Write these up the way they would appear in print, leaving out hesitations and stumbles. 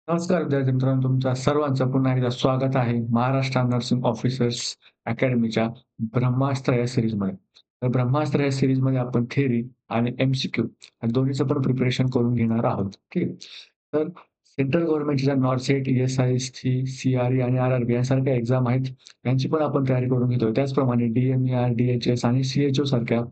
नमस्कार विद्यार्थी मित्रांनो, तुमच्या सर्वांचं पुन्हा एकदा स्वागत आहे महाराष्ट्र नर्सिंग ऑफिसर्स अकॅडमीच्या ब्रह्मास्त्र या सीरीजमध्ये. तर ब्रह्मास्त्र या सीरीजमध्ये आपण थेअरी आणि एम-सी-क्यू या दोन्हीचं पण प्रिपरेशन करून घेणार आहोत. ठीक आहे. तर सेंट्रल गव्हर्नमेंटच्या नॉर्थ-सेट, ई-एस-आय-सी, सी-आर-ई आणि आर-आर-बी यांसारख्या एक्झाम आहेत. यांची पण आपण तयारी करून घेतोय. त्याचप्रमाणे डी-एम-ई-आर, डी-एच-एस आणि सी-एच-ओ सारख्या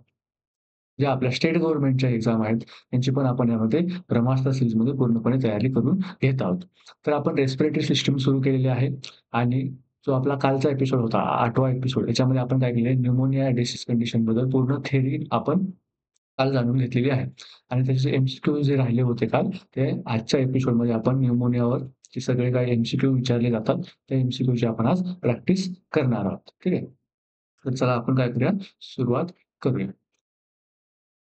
ज्या आपल्या स्टेट गव्हर्नमेंटच्या एक्झाम आहेत, त्यांची पण आपण यामध्ये ब्रह्मास्त्र सीरीजमध्ये पूर्णपणे तयारी करून घेत आहोत. तर आपण रेस्पिरेटरी सिस्टम सुरू केलेली आहे आणि जो आपला कालचा एपिसोड होता, 8वा एपिसोड याच्यामध्ये आपण काय केलंय न्यूमोनिया डिसीज कंडिशनबद्दल पूर्ण थिअरी आपण काल जाणून घेतलेली आहे आणि त्याचे एम-सी-क्यू जे राहिले होते काल, ते आजच्या एपिसोडमध्ये आपण न्यूमोनियावर जे सगळे काही एम-सी-क्यू विचारले जातात, त्या एम-सी-क्यूची आपण आज प्रॅक्टिस करणार आहोत. ठीक आहे. तर चला आपण काय करूया, सुरुवात करूया.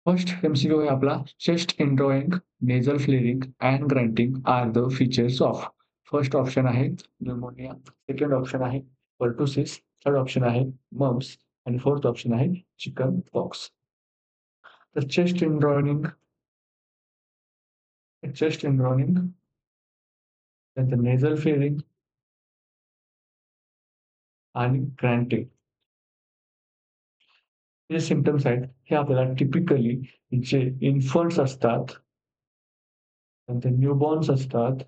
फर्स्ट एम-सी-क्यू आहे आपला chest indrawing, nasal flaring and grunting are the features of. First option आहे न्यूमोनिया, सेकंड ऑप्शन आहे पर्टुसिस, थर्ड ऑप्शन आहे मम्प्स आणि फोर्थ ऑप्शन आहे चिकन पॉक्स. तर चेस्ट इनड्रॉइंग, त्यानंतर नेझल फ्लेअरिंग आणि ग्रँटिंग हे सिम्प्टम्स आहेत. हे आपल्याला टिपिकली जे इन्फंट्स असतात, नंतर न्यूबॉर्न्स असतात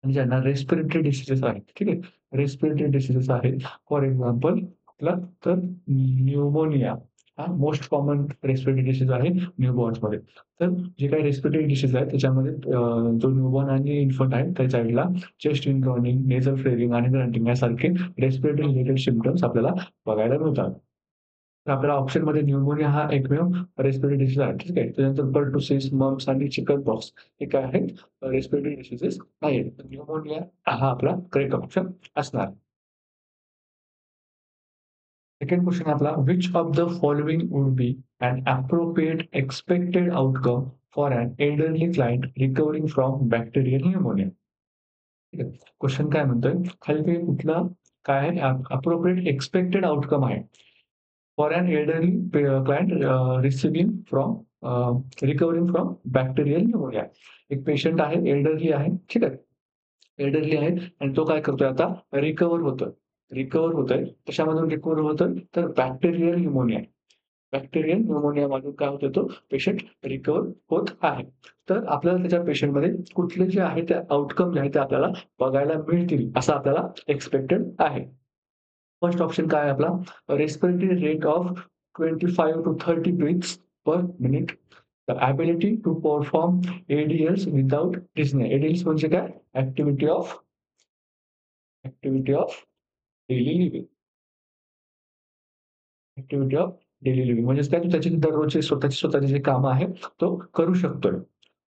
आणि ज्यांना रेस्पिरेटरी डिसीजेस आहेत. ठीक आहे. रेस्पिरेटरी डिसीजेस आहेत. फॉर एक्झाम्पल आपला तर न्यूमोनिया हा मोस्ट कॉमन रेस्पिरेटरी डिसीज आहे न्यूबॉर्न्समध्ये. तर जे काही रेस्पिरेटरी डिसीज आहेत त्याच्यामध्ये जो न्यूबॉर्न आणि इन्फंट आहे त्या चाइल्डला चेस्ट इनड्रॉनिंग, नेझल फ्लेअरिंग आणि ग्रंटिंग यासारखे रेस्पिरेटरी रिलेटेड सिम्प्टम्स आपल्याला बघायला मिळतात. तर आपल्याला ऑप्शनमध्ये न्यूमोनिया हा एकमेव रेस्पिरेटरी डिसीज आहे. ठीक आहे. त्यानंतर पर्टुसिस, मम्प्स आणि चिकन पॉक्स हे काय आहेत? रेस्पिरेटरी डिसीजेस नाहीयेत. तर न्यूमोनिया हा आपला करेक्ट ऑप्शन असणार. सेकंड क्वेश्चन आहे आपला which of the following would be an appropriate expected outcome for an elderly client recovering from bacterial pneumonia? ठीक आहे. क्वेश्चन काय म्हणतोय? खाली कुठलं काय आहे? अप्रोप्रिएट एक्सपेक्टेड आउटकम आहे. For an elderly client receiving from recovering from bacterial pneumonia. एक पेशंट आहे, एल्डरली आहे. ठीक आहे. एल्डरली आहे आणि तो काय करतोय आता रिकव्हर होतोय. रिकव्हर होतोय. कशामधून रिकव्हर होतोय? तर बॅक्टेरियल न्यूमोनिया. बॅक्टेरियल न्यूमोनियामधून काय होतोय तो पेशंट रिकव्हर होत आहे. तर आपल्याला त्याच्या पेशंटमध्ये कुठले जे आहे ते आउटकम जे आहे ते आपल्याला बघायला मिळतील असं आपल्याला एक्सपेक्टेड आहे. फर्स्ट ऑप्शन काय आहे आपला? Respiratory rate of 25 to 30 breaths per minute. The ability to perform ADLs without dyspnoea. ADLs म्हणजे काय? Activity of daily living. Activity of daily living म्हणजेच काय? तो त्याची दररोजची स्वतःची जे कामं आहेत, तो करू शकतोय.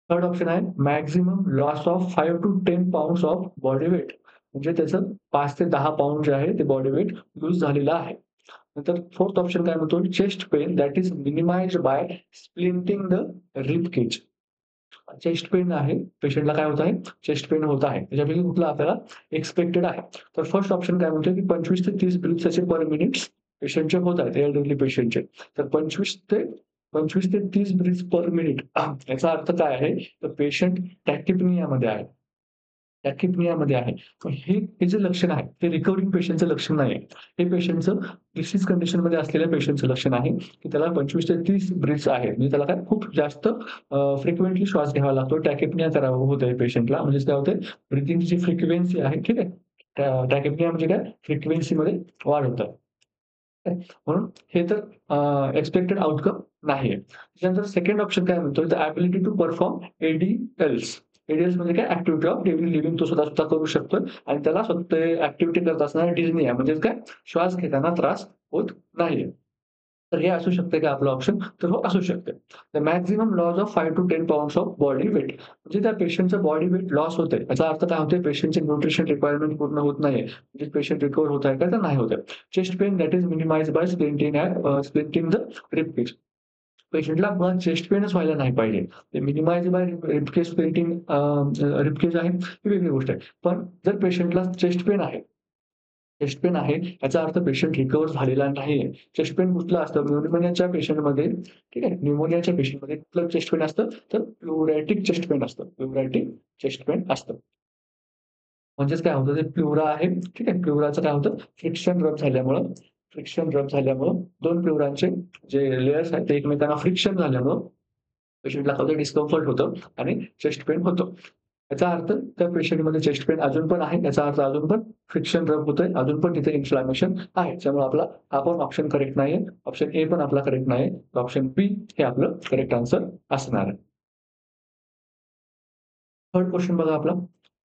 थर्ड ऑप्शन आहे maximum loss of 5 to 10 pounds of body weight. म्हणजे त्याचं 5 ते 10 पाउंड जे आहे ते बॉडी वेट लूज झालेलं आहे. नंतर फोर्थ ऑप्शन काय म्हणतो? Chest pain that is minimized by splinting the rib cage. Chest pain आहे, पेशंटला काय होत आहे? चेस्ट पेन होत आहे. त्याच्यापैकी कुठला आपल्याला एक्सपेक्टेड आहे? तर फर्स्ट ऑप्शन काय म्हणतोय, की 25 ते 30 ब्रीथ्स पर मिनिट पेशंटचे होत आहेत, एल्डरली पेशंटचे. तर 25 ते 30 ब्रीथ्स पर मिनिट याचा अर्थ काय आहे? तर पेशंट टॅकिपनियामध्ये आहे. टॅकिपनियामध्ये आहे. हे जे लक्षण आहे, ते रिकव्हरिंग पेशंटचं लक्षण नाही आहे. हे पेशंटचं डिसीज कंडिशनमध्ये असलेल्या पेशंटचं लक्षण आहे, की त्याला 25 ते 30 ब्रीथ्स आहेत. म्हणजे त्याला काय खूप जास्त फ्रिक्वेंटली श्वास घ्यावा लागतो. टॅकिपनिया करावं होतंय पेशंटला. म्हणजे काय होतंय, ब्रीथिंगची जी फ्रिक्वेन्सी आहे, ठीक आहे. टॅकिपनिया म्हणजे काय? फ्रिक्वेन्सीमध्ये वाढ होत आहे. म्हणून हे तर एक्सपेक्टेड आउटकम नाहीये. त्याच्यानंतर सेकंड ऑप्शन काय म्हणतोय, द एबिलिटी टू परफॉर्म एडीएल्स. एडीएल्स म्हणजे काय? ॲक्टिव्हिटी ऑफ डेली लिव्हिंग तो स्वतः करू शकतोय आणि त्याला स्वतः ॲक्टिव्हिटी करत असताना डिस्नी आहे. म्हणजेच काय? श्वास घेताना त्रास होत नाहीये. तर हे असू शकते का आपलं ऑप्शन? तर हो असू शकते. The maximum loss of 5 to 10 pounds of body weight. म्हणजे त्या पेशंटचं बॉडी वेट लॉस होतंय. याचा अर्थ काय होतोय? पेशंटची न्यूट्रिशन रिक्वायरमेंट पूर्ण होत नाहीये. म्हणजे पेशंट रिकव्हर होत आहे का? तर नाही होत आहे. Chest pain that is minimized by splinting the rib cage. पेशंटला मुळात चेस्ट पेनच व्हायला नाही पाहिजे. ते minimized by rib cage splinting rib cage आहे, ही वेगळी गोष्ट आहे. पण जर पेशंटला चेस्ट पेन आहे, चेस्ट पेन आहे, याचा अर्थ पेशंट रिकव्हर झालेला नाहीये. चेस्ट पेन कुठलं असतं? न्यूमोनियाच्या पेशंटमध्ये ठीक आहे. न्यूमोनियाच्या पेशंटमध्ये कुठलं चेस्ट पेन असतं? तर प्लुरॅटिक चेस्ट पेन असतं. प्लुरॅटिक चेस्ट पेन असतं. म्हणजेच काय होतं, ते प्लुरा आहे, ठीक आहे. प्लुराचं काय होतं? फ्रिक्शन रब झाल्यामुळं 2 प्लुरांचे जे लेयर्स आहेत, ते एकमेकांना फ्रिक्शन झाल्यामुळं पेशंटला काय होतं, डिस्कम्फर्ट होतं आणि चेस्ट पेन होतो. याचा अर्थ त्या पेशंटमध्ये चेस्ट पेन अजून पण आहे. याचा अर्थ अजून पण फ्रिक्शन रब होतंय. अजून पण तिथे इन्फ्लॅमेशन आहे. त्यामुळे आपला हा पण ऑप्शन करेक्ट नाहीये. ऑप्शन ए पण आपला करेक्ट नाहीये. ऑप्शन बी हे आपलं करेक्ट आन्सर असणार आहे. थर्ड क्वेशन बघा आपला.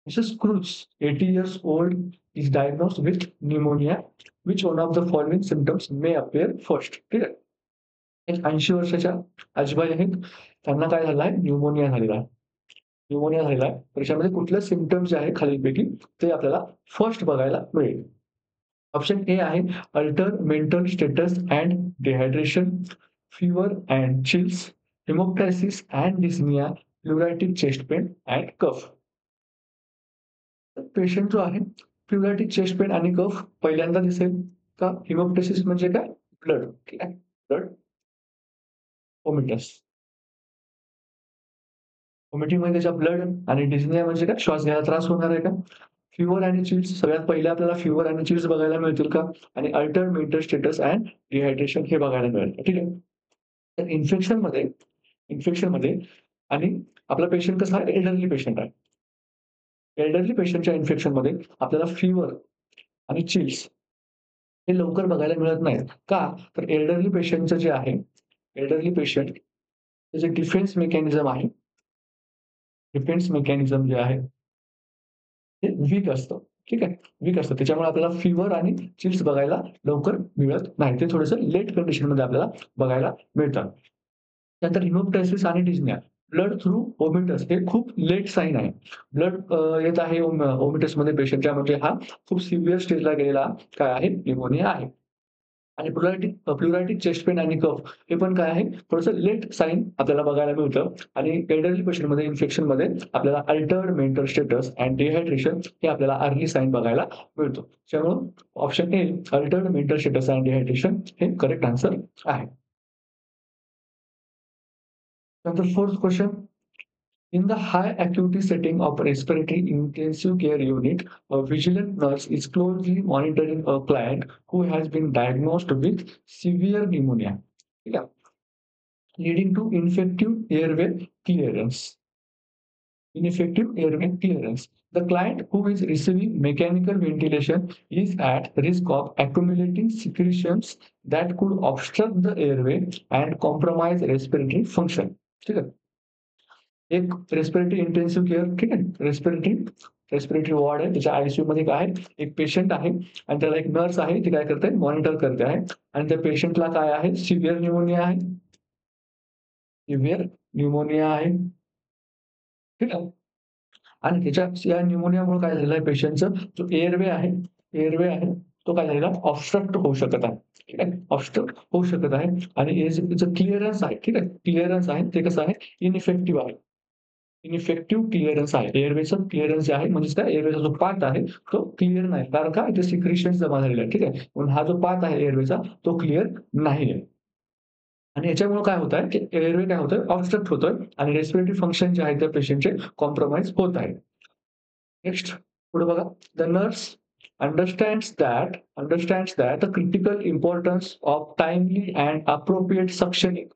Mrs cruise, 80 years old, is diagnosed with pneumonia. Which one of the following symptoms may appear first? ठीक आहे. एक 80 वर्षाच्या आजीबाई आहेत. त्यांना काय झालं आहे? न्यूमोनिया झालेला आहे. न्यूमोनिया झालेला आहे. तर याच्यामध्ये कुठलं सिम्प्टम्स जे आहे खालीलपैकी ते आपल्याला फर्स्ट बघायला मिळेल. ऑप्शन ए आहे alter mental status and dehydration, fever and chills, haemoptysis and dyspnoea, pleuritic chest pain and cough. Patient जो आहे प्लुरॅटिक चेस्ट पेन आणि कफ पहिल्यांदा दिसेल का? हेमोप्टायसिस म्हणजे काय? ब्लड. ठीक आहे. ब्लड व्हॉमिटस. व्हॉमिटिंगमध्ये त्याच्या ब्लड आणि डिस्निया म्हणजे काय? श्वास घ्यायला त्रास होणार आहे का? फीव्हर आणि चिल्स सगळ्यात पहिले आपल्याला फीव्हर आणि चिल्स बघायला मिळतील का? आणि Altered mental status and dehydration हे बघायला मिळेल. ठीक आहे. तर इन्फेक्शनमध्ये आणि आपला पेशंट कसा आहे? एल्डरली पेशंट आहे. एल्डरली पेशंटच्या इन्फेक्शनमध्ये आपल्याला फीव्हर आणि चिल्स हे लवकर बघायला मिळत नाहीत. का? तर एल्डरली पेशंटचं जे आहे, एल्डरली पेशंट त्याचे डिफेन्स मेकॅनिझम जे आहे, ते वीक असतं. ठीक आहे. वीक असतं. त्याच्यामुळे आपल्याला फीव्हर आणि चिल्स बघायला लवकर मिळत नाही. ते थोडंसं लेट कंडिशनमध्ये आपल्याला बघायला मिळतात. त्यानंतर हिमोप्टायसिस आणि डिस्निया. ब्लड थ्रू ओमिटस हे खूप लेट साइन आहे. ब्लड येत आहे ओमिटसमध्ये पेशंटच्या म्हणजे हा खूप सिव्हिअर स्टेजला गेलेला काय आहे? न्यूमोनिया आहे. आणि प्लुरॅटिक चेस्ट पेन आणि कफ हे पण काय आहे? थोडंसं लेट साइन आपल्याला बघायला मिळतं आणि एल्डरली पेशंटमध्ये इन्फेक्शनमध्ये आपल्याला Altered mental status and dehydration हे आपल्याला अर्ली साइन बघायला मिळतो. त्यामुळं option A Altered mental status and dehydration हे करेक्ट आन्सर आहे. त्यानंतर fourth question. In the high acuity setting of respiratory intensive care unit, a vigilant nurse is closely monitoring a client who has been diagnosed with severe pneumonia, ठीक आहे, leading to ineffective airway clearance. The client who is receiving mechanical ventilation is at risk of accumulating secretions that could obstruct the airway and compromise respiratory function. ठीक आहे. एक respiratory intensive care ठीक आहे. Respiratory ward आहे. त्याच्या आयसीयूमध्ये काय आहे? एक पेशंट आहे आणि त्याला एक नर्स आहे. ती काय करते? मॉनिटर करते आहे आणि त्या पेशंटला काय आहे? सिव्हिअर न्यूमोनिया आहे. सिव्हिअर न्यूमोनिया आहे. ठीक आहे. आणि त्याच्या या न्यूमोनियामुळे काय झालेलं आहे पेशंटचं जो एअरवे आहे, तो काय झालेला ऑब्स्ट्रक्ट होऊ शकत आहे. ठीक आहे. ऑब्स्ट्रक्ट होऊ शकत आहे आणि हे जे क्लिअरन्स आहे, ठीक आहे. क्लिअरन्स आहे ते कसं आहे? इनइफेक्टिव्ह आहे. इनइफेक्टिव्ह क्लिअरन्स आहे. एअरवेचं क्लिअरन्स जे आहे म्हणजेच काय एअरवेचा जो पाथ आहे तो क्लिअर नाही. कारण का? इथे सिक्रेशन्स जमा झालेले आहेत. ठीक आहे. म्हणून हा जो पाथ आहे एअरवेचा तो क्लिअर नाहीये. आणि याच्यामुळे काय होत आहे, की एअरवे काय होतोय? ऑब्स्ट्रक्ट होतोय आणि रेस्पिरेटरी फंक्शन जे आहे त्या पेशंटचे कॉम्प्रोमाईज होत आहे. नेक्स्ट पुढे बघा. The nurse understands that the critical importance of timely and appropriate suctioning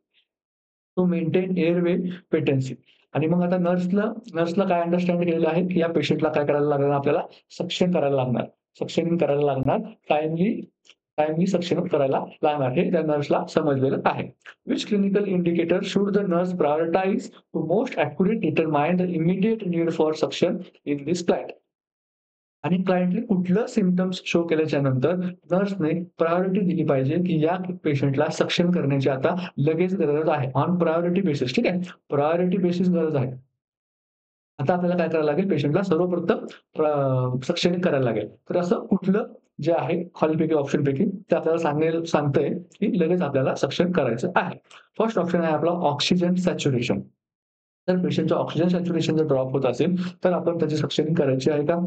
to maintain airway patency. आणि मग आता नर्सला काय अंडरस्टँड केलेलं आहे, की या पेशंटला काय करायला लागणार आपल्याला? सक्शन करायला लागणार. सक्शनिंग करायला लागणार. टाईमली सक्शन करायला लागणार. हे त्या नर्सला समजलेलं आहे. Which clinical indicator should the nurse prioritize to most accurate determine the immediate need for suction in this client? आणि क्लायंटने कुठलं सिम्प्टम्स शो केल्याच्या नंतर नर्सने प्रायोरिटी दिली पाहिजे, की या पेशंटला सक्शन करण्याची आता लगेच गरज आहे. ऑन प्रायोरिटी बेसिस ठीक आहे. प्रायोरिटी बेसिस गरज आहे. आता आपल्याला काय करायला लागेल? पेशंटला सर्वप्रथम सक्शनिंग करायला लागेल. तर असं कुठलं जे आहे खालीलपैकी ऑप्शनपैकी ते आपल्याला सांगतंय, की लगेच आपल्याला सक्शन करायचं आहे. फर्स्ट ऑप्शन आहे आपला ऑक्सिजन सॅच्युरेशन. जर पेशंटचं ऑक्सिजन सॅच्युरेशन जर ड्रॉप होत असेल, तर आपण त्याची सक्शनिंग करायची आहे का?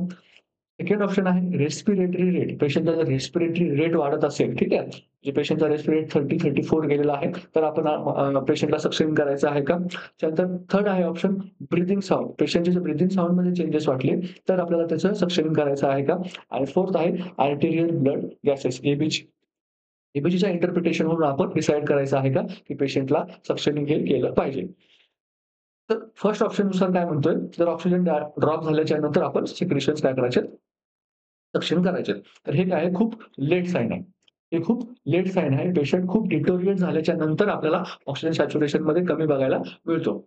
सेकंड ऑप्शन आहे रेस्पिरेटरी रेट. पेशंटचा जर रेस्पिरेटरी रेट वाढत असेल, ठीक आहे. जे पेशंटचा रेस्पिरेट 30-34 गेलेला आहे, तर आपण पेशंटला सक्सेन करायचं आहे का? त्यानंतर थर्ड आहे ऑप्शन ब्रीथिंग साउंड. पेशंटचे जर ब्रीथिंग साउंडमध्ये चेंजेस वाटले, तर आपल्याला त्याचं सक्सेनिंग करायचं आहे का? आणि फोर्थ आहे आर्टेरियल ब्लड गॅसेस एबीजी. एबीजीच्या इंटरप्रिटेशनवरून आपण डिसाईड करायचं आहे का, की पेशंटला सक्सेनिंग हे केलं पाहिजे. तर फर्स्ट ऑप्शननुसार काय म्हणतोय, जर ऑक्सिजन ड्रॉप झाल्याच्या नंतर आपण सिक्रेशन्स काय करायचे, सक्षम करायचे. तर हे काय आहे, खूप लेट साइन आहे. हे खूप लेट साइन आहे. पेशंट खूप डिटोरिएट झाल्याच्या नंतर आपल्याला ऑक्सिजन सॅच्युरेशनमध्ये कमी बघायला मिळतो.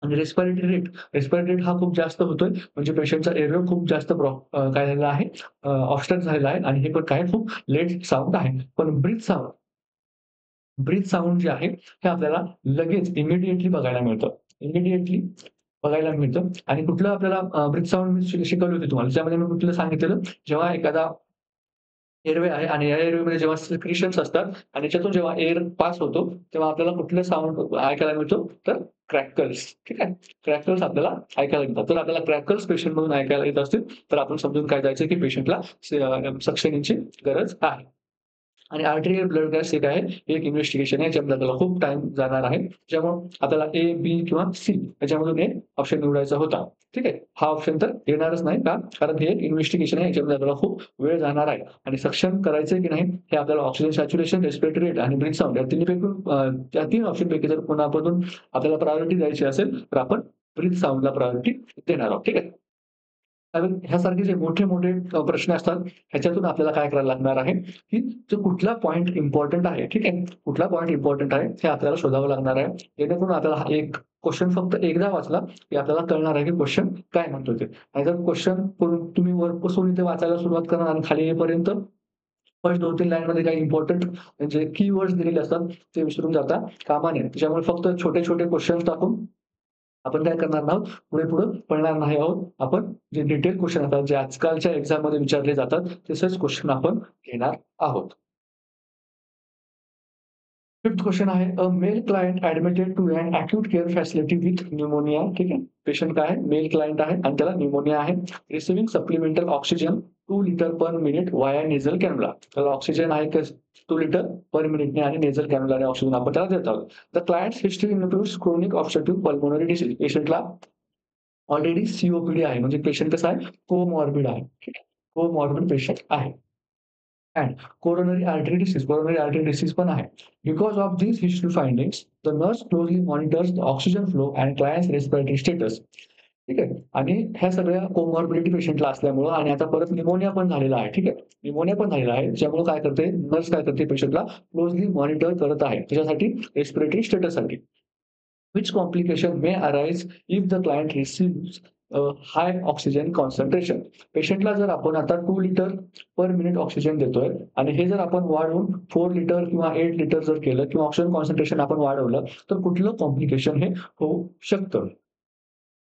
आणि रिस्पिरेटरी रेट हा खूप जास्त होतोय. म्हणजे पेशंटचा एअरवे खूप जास्त काय झालेला आहे, ऑब्स्ट्रक्ट झालेला आहे आणि हे पण काय खूप लेट साउंड आहे. पण ब्रीथ साउंड जे आहे, हे आपल्याला लगेच इमिडिएटली बघायला मिळतं. इमिडिएटली बघायला मिळतं आणि कुठलं आपल्याला ब्रीथ साउंड मी शिकवली होती तुम्हाला. त्यामध्ये मी कुठलं सांगितलेलं, जेव्हा एखादा एअरवे आहे आणि या एअरवेमध्ये जेव्हा सिक्रेशन्स असतात आणि त्याच्यातून जेव्हा एअर पास होतो, तेव्हा आपल्याला कुठलं साउंड ऐकायला मिळतो, तर क्रॅकल्स. ठीक आहे. क्रॅकल्स आपल्याला ऐकायला मिळतात. तर आपल्याला क्रॅकल्स पेशंटमधून ऐकायला येत असतील, तर आपण समजून काय जायचं, की पेशंटला सक्शनिंगची गरज आहे. आणि आर्टेरियल ब्लड गॅस एक आहे, हे एक इन्व्हेस्टिगेशन आहे, ज्यामध्ये आपल्याला खूप टाईम जाणार आहे. त्याच्यामुळं आपल्याला ए, बी किंवा सी याच्यामधून एक ऑप्शन निवडायचा होता. ठीक आहे. हा ऑप्शन तर येणारच नाही का? कारण हे एक इन्व्हेस्टिगेशन आहे, याच्यामध्ये आपल्याला खूप वेळ जाणार आहे आणि सक्षम करायचंय की नाही, हे आपल्याला ऑक्सिजन सॅच्युरेशन, रेस्पिरेटरी रेट आणि ब्रीथ साउंड त्या 3 ऑप्शनपैकी जर कोणामधून आपल्याला प्रायोरिटी द्यायची असेल, तर आपण ब्रीथ साउंडला प्रायोरिटी देणार आहोत. ठीक आहे. कारण ह्यासारखे जे मोठे-मोठे प्रश्न असतात, ह्याच्यातून आपल्याला काय करायला लागणार आहे, की जो कुठला पॉइंट इम्पोर्टंट आहे, ठीक आहे. कुठला पॉइंट इम्पोर्टंट आहे, हे आपल्याला शोधावं लागणार आहे. जेणेकरून आपल्याला हा एक क्वेशन फक्त एकदा वाचला, की आपल्याला कळणार आहे, की क्वेशन काय म्हणतोय ते. नाहीतर क्वेशन तुम्ही वरपासून इथे वाचायला सुरुवात करणार आणि खाली येईपर्यंत फर्स्ट 2-3 लाईनमध्ये काही इम्पोर्टंट म्हणजे कीवर्ड्स दिलेले असतात, ते विसरून जाता कामा नये. त्याच्यामुळे फक्त छोटे-छोटे क्वेशन्स टाकून आपण काय करणार आहोत, पुढे-पुढे पळणार नाही आहोत. आपण जे डिटेल क्वेशन असतात, जे आजकालच्या एक्झाममध्ये विचारले जातात, तसेच क्वेशन आपण घेणार आहोत. फिफ्थ क्वेश्चन आहे, a male client admitted to an acute care facility with pneumonia. ठीक आहे. पेशंट काय आहे? मेल क्लायंट आहे आणि त्याला न्यूमोनिया आहे. Receiving supplemental oxygen 2 litre per minute via nasal cannula. त्याला ऑक्सिजन आहे 2 लिटर पर मिनिटने आणि नेझल कॅनुलाने ऑक्सिजन आपण त्याला देत आहोत. The clients history includes chronic obstructive pulmonary disease. पेशंटला ऑलरेडी सीओपीडी आहे. म्हणजे पेशंट कसा आहे? कोमॉर्बिड आहे. ठीक आहे. कोमॉर्बिड पेशंट आहे. And coronary artery disease पण आहे. Because of these history findings, the nurse closely monitors the oxygen flow and client's respiratory status. ठीक आहे. आणि ह्या सगळ्या कोमॉर्बिडिटी पेशंटला असल्यामुळं आणि आता परत निमोनिया पण झालेला आहे. ठीक आहे. निमोनिया पण झालेला आहे. ज्यामुळे काय करते, नर्स काय करते, पेशंटला क्लोजली मॉनिटर करत आहे. त्याच्यासाठी रेस्पिरेटरी स्टेटससाठी. Which complication may arise if the client receives high oxygen concentration. पेशंटला जर आपण आता 2 लिटर पर मिनिट ऑक्सिजन देतोय आणि हे जर आपण वाढवून 4 लिटर किंवा 8 लिटर जर केलं किंवा ऑक्सिजन कॉन्सन्ट्रेशन आपण वाढवलं, तर कुठलं कॉम्प्लिकेशन हे होऊ शकतं.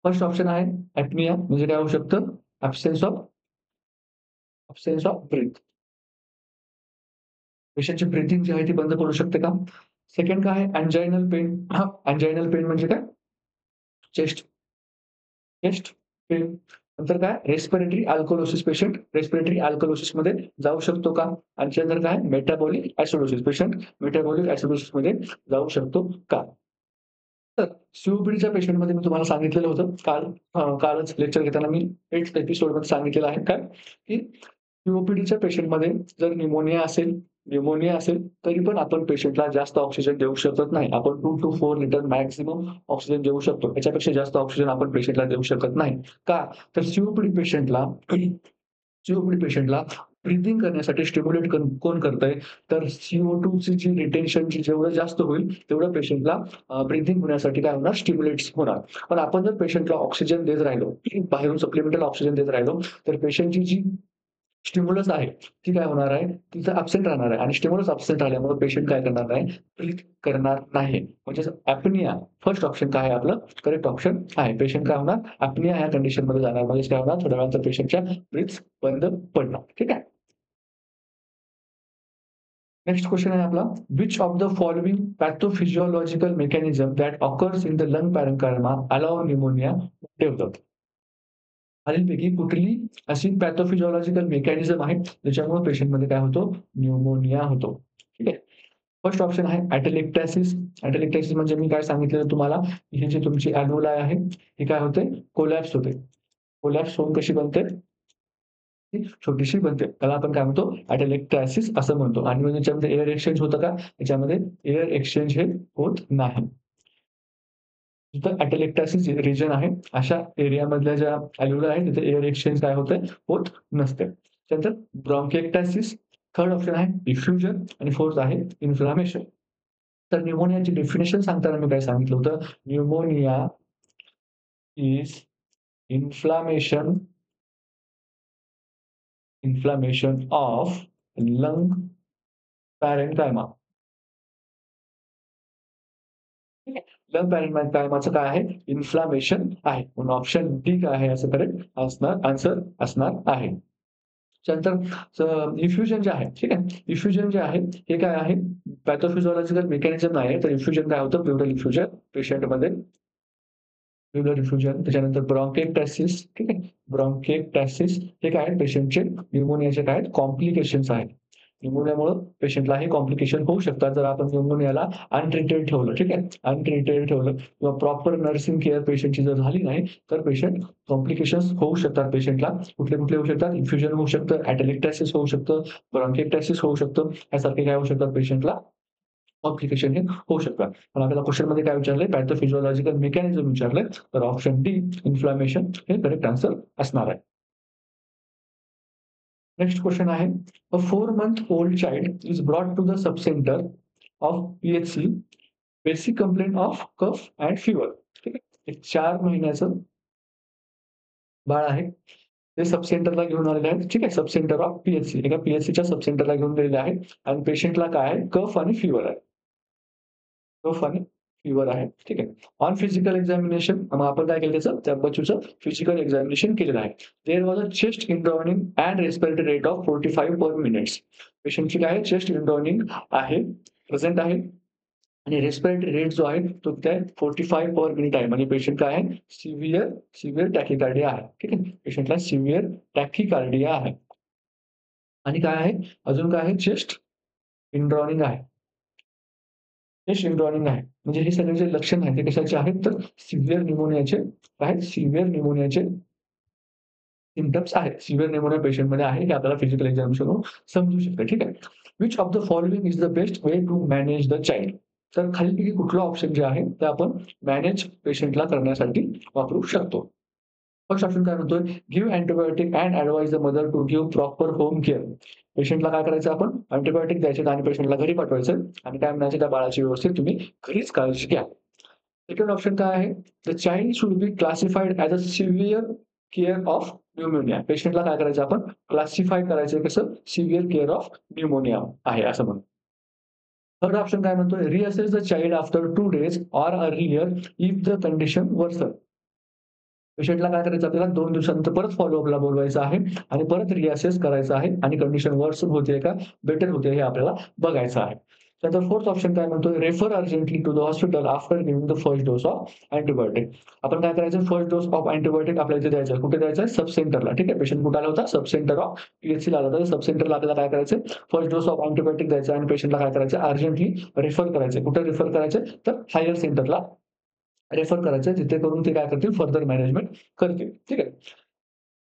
फर्स्ट ऑप्शन आहे ॲपनिया म्हणजे काय होऊ शकतं? Absence of breath. पेशंटची ब्रीथिंग जी आहे ती बंद पडू शकते का? सेकंड काय आहे अँजायनल पेन. अँजायनल पेन म्हणजे काय? Chest chest pain. नंतर काय रेस्पिरेटरी अल्कलोसिस. पेशंट रेस्पिरेटरी अल्कलोसिसमध्ये जाऊ शकतो का? आणि त्यानंतर काय मेटाबॉलिक ॲसिडोसिस. पेशंट मेटाबॉलिक ॲसिडोसिसमध्ये जाऊ शकतो का? तर सीओपीडीच्या पेशंटमध्ये मी तुम्हाला सांगितलेलं होतं कालच लेक्चर घेताना मी 8th एपिसोडमध्ये सांगितलेलं आहे काय, की सीओपीडीच्या पेशंटमध्ये जर न्यूमोनिया असेल, तरी पण आपण पेशंटला जास्त ऑक्सिजन देऊ शकत नाही. आपण 2 to 4 लिटर मॅक्सिमम ऑक्सिजन देऊ शकतो. याच्यापेक्षा जास्त ऑक्सिजन आपण पेशंटला देऊ शकत नाही. का? तर सीओपीडी पेशंटला ब्रीथिंग करण्यासाठी स्टिम्युलेट कोण करतंय? तर CO2ची जी रिटेन्शन जेवढं जास्त होईल, तेवढं पेशंटला ब्रीथिंग होण्यासाठी काय होणार? स्टिम्युलेट्स होणार. पण आपण जर पेशंटला ऑक्सिजन देत राहिलो, बाहेरून सप्लिमेंटल ऑक्सिजन देत राहिलो, तर पेशंटची जी स्टिम्युलस आहे, ती काय होणार आहे? तिथं अब्सेंट राहणार आहे आणि स्टिम्युलस अब्सेंट राहिल्यामुळे पेशंट काय करणार नाही? ब्रीथ करणार नाही. म्हणजेच ॲपनिया फर्स्ट ऑप्शन काय आहे आपलं? करेक्ट ऑप्शन आहे. पेशंट काय होणार? ॲपनिया ह्या कंडिशनमध्ये जाणार. म्हणजेच काय होणार? थोड्या वेळानंतर पेशंटच्या ब्रीथ बंद पडणार. ठीक आहे. नेक्स्ट क्वेश्चन आहे आपला, which of the following pathophysiological mechanism that occurs in the lung parenchyma allow pneumonia develop. खालीलपैकी कुठली अशी पॅथोफिजिओलॉजिकल मेकॅनिझम आहे ज्याच्यामुळे पेशंटमध्ये काय होतो? न्यूमोनिया होतो. ठीक आहे. फर्स्ट ऑप्शन आहे ॲटेलेक्टॅसिस. ॲटेलेक्टॅसिस म्हणजे मी काय सांगितलेलं तुम्हाला, ही जी तुमची अल्व्होलाई आहे, ही काय होते? कोलॅप्स होते. कोलॅप्स होऊन कशी बनते? ती छोटीशी बनते. त्याला आपण काय म्हणतो? ॲटेलेक्टॅसिस असं म्हणतो. आणि मग याच्यामध्ये एअर एक्सचेंज होतं का? याच्यामध्ये एअर एक्सचेंज हे होत नाही. जिथं ॲटेलेक्टॅसिस रिजन आहे, अशा एरियामधल्या ज्या अल्व्होलाई आहेत, तिथे एअर एक्सचेंज काय होतंय? होत नसते. त्यानंतर ब्राँकिएक्टॅसिस, थर्ड ऑप्शन आहे डिफ्युजन आणि फोर्थ आहे इन्फ्लामेशन. तर न्यूमोनियाची डेफिनिशन सांगताना मी काय सांगितलं होतं? Pneumonia is inflammation of lung parenchyma. ठीक आहे. लंग पॅरेन्कायमाचं काय आहे? इन्फ्लामेशन आहे. म्हणून ऑप्शन डी काय आहे याचं करेक्ट आन्सर असणार आहे. त्यानंतर इफ्युजन जे आहे, ठीक आहे. इफ्युजन जे आहे, हे काय आहे? पॅथोफिजिओलॉजिकल मेकॅनिझम नाही आहे. तर इफ्युजन काय होतं? प्लुरल इफ्युजन पेशंटमध्ये प्लुरल इफ्युजन, त्याच्यानंतर ब्रॉन्किएक्टॅसिस, ठीक आहे. ब्रॉन्किएक्टॅसिस हे काय आहे? पेशंटचे न्यूमोनियाचे काय आहेत? कॉम्प्लिकेशन्स आहेत. न्यूमोनियामुळं पेशंटला हे कॉम्प्लिकेशन होऊ शकतात. जर आपण न्यूमोनियाला अनट्रीटेड ठेवलं, ठीक आहे. अनट्रीटेड ठेवलं किंवा प्रॉपर नर्सिंग केअर पेशंटची जर झाली नाही, तर पेशंट कॉम्प्लिकेशन्स होऊ शकतात पेशंटला. कुठले-कुठले होऊ शकतात? इन्फ्युजन होऊ शकतं, ॲटेलेक्टॅसिस होऊ शकतं, ब्रॉन्किएक्टॅसिस होऊ शकतं. यासारखे काय होऊ शकतात पेशंटला? कॉम्प्लिकेशन हे होऊ शकतात. पण आपल्याला क्वेशनमध्ये काय विचारलंय? पॅथोफिजिओलॉजिकल मेकॅनिझम विचारलंय. तर ऑप्शन डी इन्फ्लामेशन हे करेक्ट आन्सर असणार आहे. नेक्स्ट क्वेशन आहे, a 4 month old child is brought to the sub centre of PHC, basic complaint of cough and fever. ठीक आहे. एक 4 महिन्याचं बाळ आहे. ते सब सेंटरला घेऊन आलेले आहेत. ठीक आहे. सब सेंटर ऑफ पी-एच-सी. एका पी-एच-सीच्या सब सेंटरला घेऊन गेलेले आहेत आणि पेशंटला काय आहे? कफ आणि फीवर आहे. कफ आणि फीव्हर आहे. ठीक आहे. ऑन फिजिकल एक्झामिनेशन मग आपण काय केलं त्याचं? त्या बच्चूचं फिजिकल एक्झामिनेशन केलेलं आहे. There was a chest indrawing and respiratory rate of 45 per minutes. पेशंटची काय आहे? चेस्ट इनड्रॉनिंग आहे, प्रेझेंट आहे आणि रेस्पिरेटरी रेट जो आहे तो किती आहे? 45 पर मिनिट आहे. म्हणजे पेशंट काय आहे? सिव्हिअर टॅकीकार्डिया आहे. ठीक आहे. पेशंटला सिव्हिअर टॅकीकार्डिया आहे. आणि काय आहे? अजून काय आहे? चेस्ट इनड्रॉनिंग आहे. चेस्ट इनड्रॉनिंग आहे. म्हणजे हे सगळे जे लक्षण आहेत ते कशाचे आहेत? तर सिव्हिअर न्यूमोनियाचे काय? सिव्हिअर न्यूमोनियाचे सिम्प्टम्स आहेत. सिव्हिअर न्यूमोनिया पेशंटमध्ये आहे हे आपल्याला फिजिकल एक्झामिनेशनवरून समजू शकतं. ठीक आहे. Which of the following is the best way to manage the child? तर खालीलपैकी कुठलं ऑप्शन जे आहे ते आपण मॅनेज पेशंटला करण्यासाठी वापरू शकतो. फर्स्ट ऑप्शन काय म्हणतोय? Give antibiotic and advise the mother to give proper home care. पेशंटला काय करायचं आपण? अँटिबायोटिक द्यायचे आणि पेशंटला घरी पाठवायचं आणि काय म्हणायचं? त्या बाळाची व्यवस्थित तुम्ही घरीच काळजी घ्या. सेकंड ऑप्शन काय आहे? The child should be classified as a severe care of pneumonia. पेशंटला काय करायचं आपण? क्लासिफाय करायचं कसं? सिव्हिअर केअर ऑफ न्यूमोनिया आहे असं म्हणून. थर्ड ऑप्शन काय म्हणतोय? Reassess the child after 2 days or earlier if the condition worsen. पेशंटला काय करायचं आपल्याला 2 दिवसानंतर परत फॉलोअपला बोलवायचं आहे आणि परत रिअसेस करायचं आहे आणि कंडिशन वर्सन होते का बेटर होते हे आपल्याला बघायचं आहे. त्यानंतर फोर्थ ऑप्शन काय म्हणतोय? Refer urgently to the hospital after giving the first dose of antibiotic. आपण काय करायचं? फर्स्ट डोस ऑफ अँटिबायोटिक आपल्याला इथे द्यायचा आहे. कुठे द्यायचा आहे? सब सेंटरला. ठीक आहे. पेशंट कुठे आला होता? सब सेंटर ऑफ पी-एच-सीला आला होता. सब सेंटरला आपल्याला काय करायचं? फर्स्ट डोस ऑफ अँटिबायोटिक द्यायचा आणि पेशंटला काय करायचं? अर्जंटली रेफर करायचं. कुठे रेफर करायचं? तर हायर सेंटरला रेफर करायचं जिथे करून ते काय करतील फर्दर मॅनेजमेंट करतील. ठीक आहे.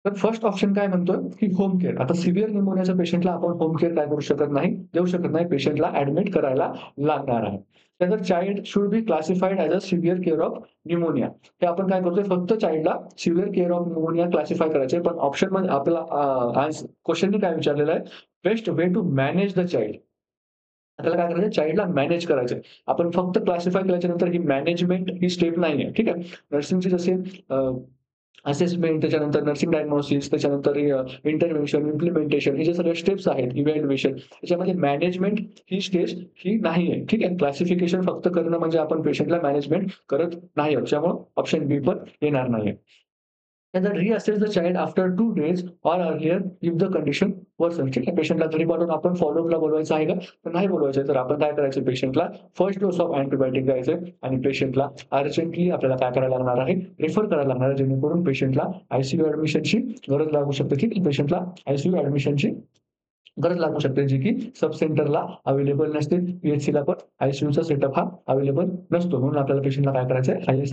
तर फर्स्ट ऑप्शन काय म्हणतोय, की होम केअर. आता सिव्हिअर न्यूमोनियाच्या पेशंटला आपण होम केअर काय करू शकत नाही, देऊ शकत नाही. पेशंटला ॲडमिट करायला लागणार आहे. त्यानंतर child should be classified as a severe care of pneumonia. हे आपण काय करतोय फक्त चाइल्डला severe care of pneumonia classify करायचं आहे. पण ऑप्शनमध्ये आपल्याला क्वेशननी काय विचारलेलं आहे, best way to manage the child. आपल्याला काय करायचं चाइल्डला मॅनेज करायचंय. आपण फक्त क्लासिफाय केल्याच्या नंतर ही मॅनेजमेंट ही स्टेप नाहीये. ठीक आहे. नर्सिंगचे जसे असेसमेंट, त्याच्यानंतर नर्सिंग डायग्नोसिस, त्याच्यानंतर इंटरव्हेन्शन, इम्प्लिमेंटेशन हे जे सगळे स्टेप्स आहेत, इव्हॅल्युएशन त्याच्यामध्ये मॅनेजमेंट ही स्टेज ही नाहीये. ठीक आहे. क्लासिफिकेशन फक्त करणं म्हणजे आपण पेशंटला मॅनेजमेंट करत नाही आहोत. त्यामुळे ऑप्शन बी पण येणार नाहीये. त्यानंतर reassess the child after 2 days or earlier if the condition worsen. ठीक आहे. पेशंटला घरी पाठवून आपण फॉलोअपला बोलवायचं आहे का? तर नाही बोलवायचं आहे. तर आपण काय करायचं, पेशंटला फर्स्ट डोस ऑफ अँटिबायोटिक द्यायचं आणि पेशंटला अर्जंटली आपल्याला काय करायला लागणार आहे, रेफर करायला लागणार आहे, जेणेकरून पेशंटला आयसीयू ॲडमिशनची गरज लागू शकते. ठीक आहे. पेशंटला आयसीयू ॲडमिशनची गरज लागू शकते, जी की सब सेंटरला अवेलेबल नसते. पीएचसीला पण आयसीयूचा सेटअप हा अवेलेबल नसतो. म्हणून आपल्याला पेशंटला काय करायचं आहे,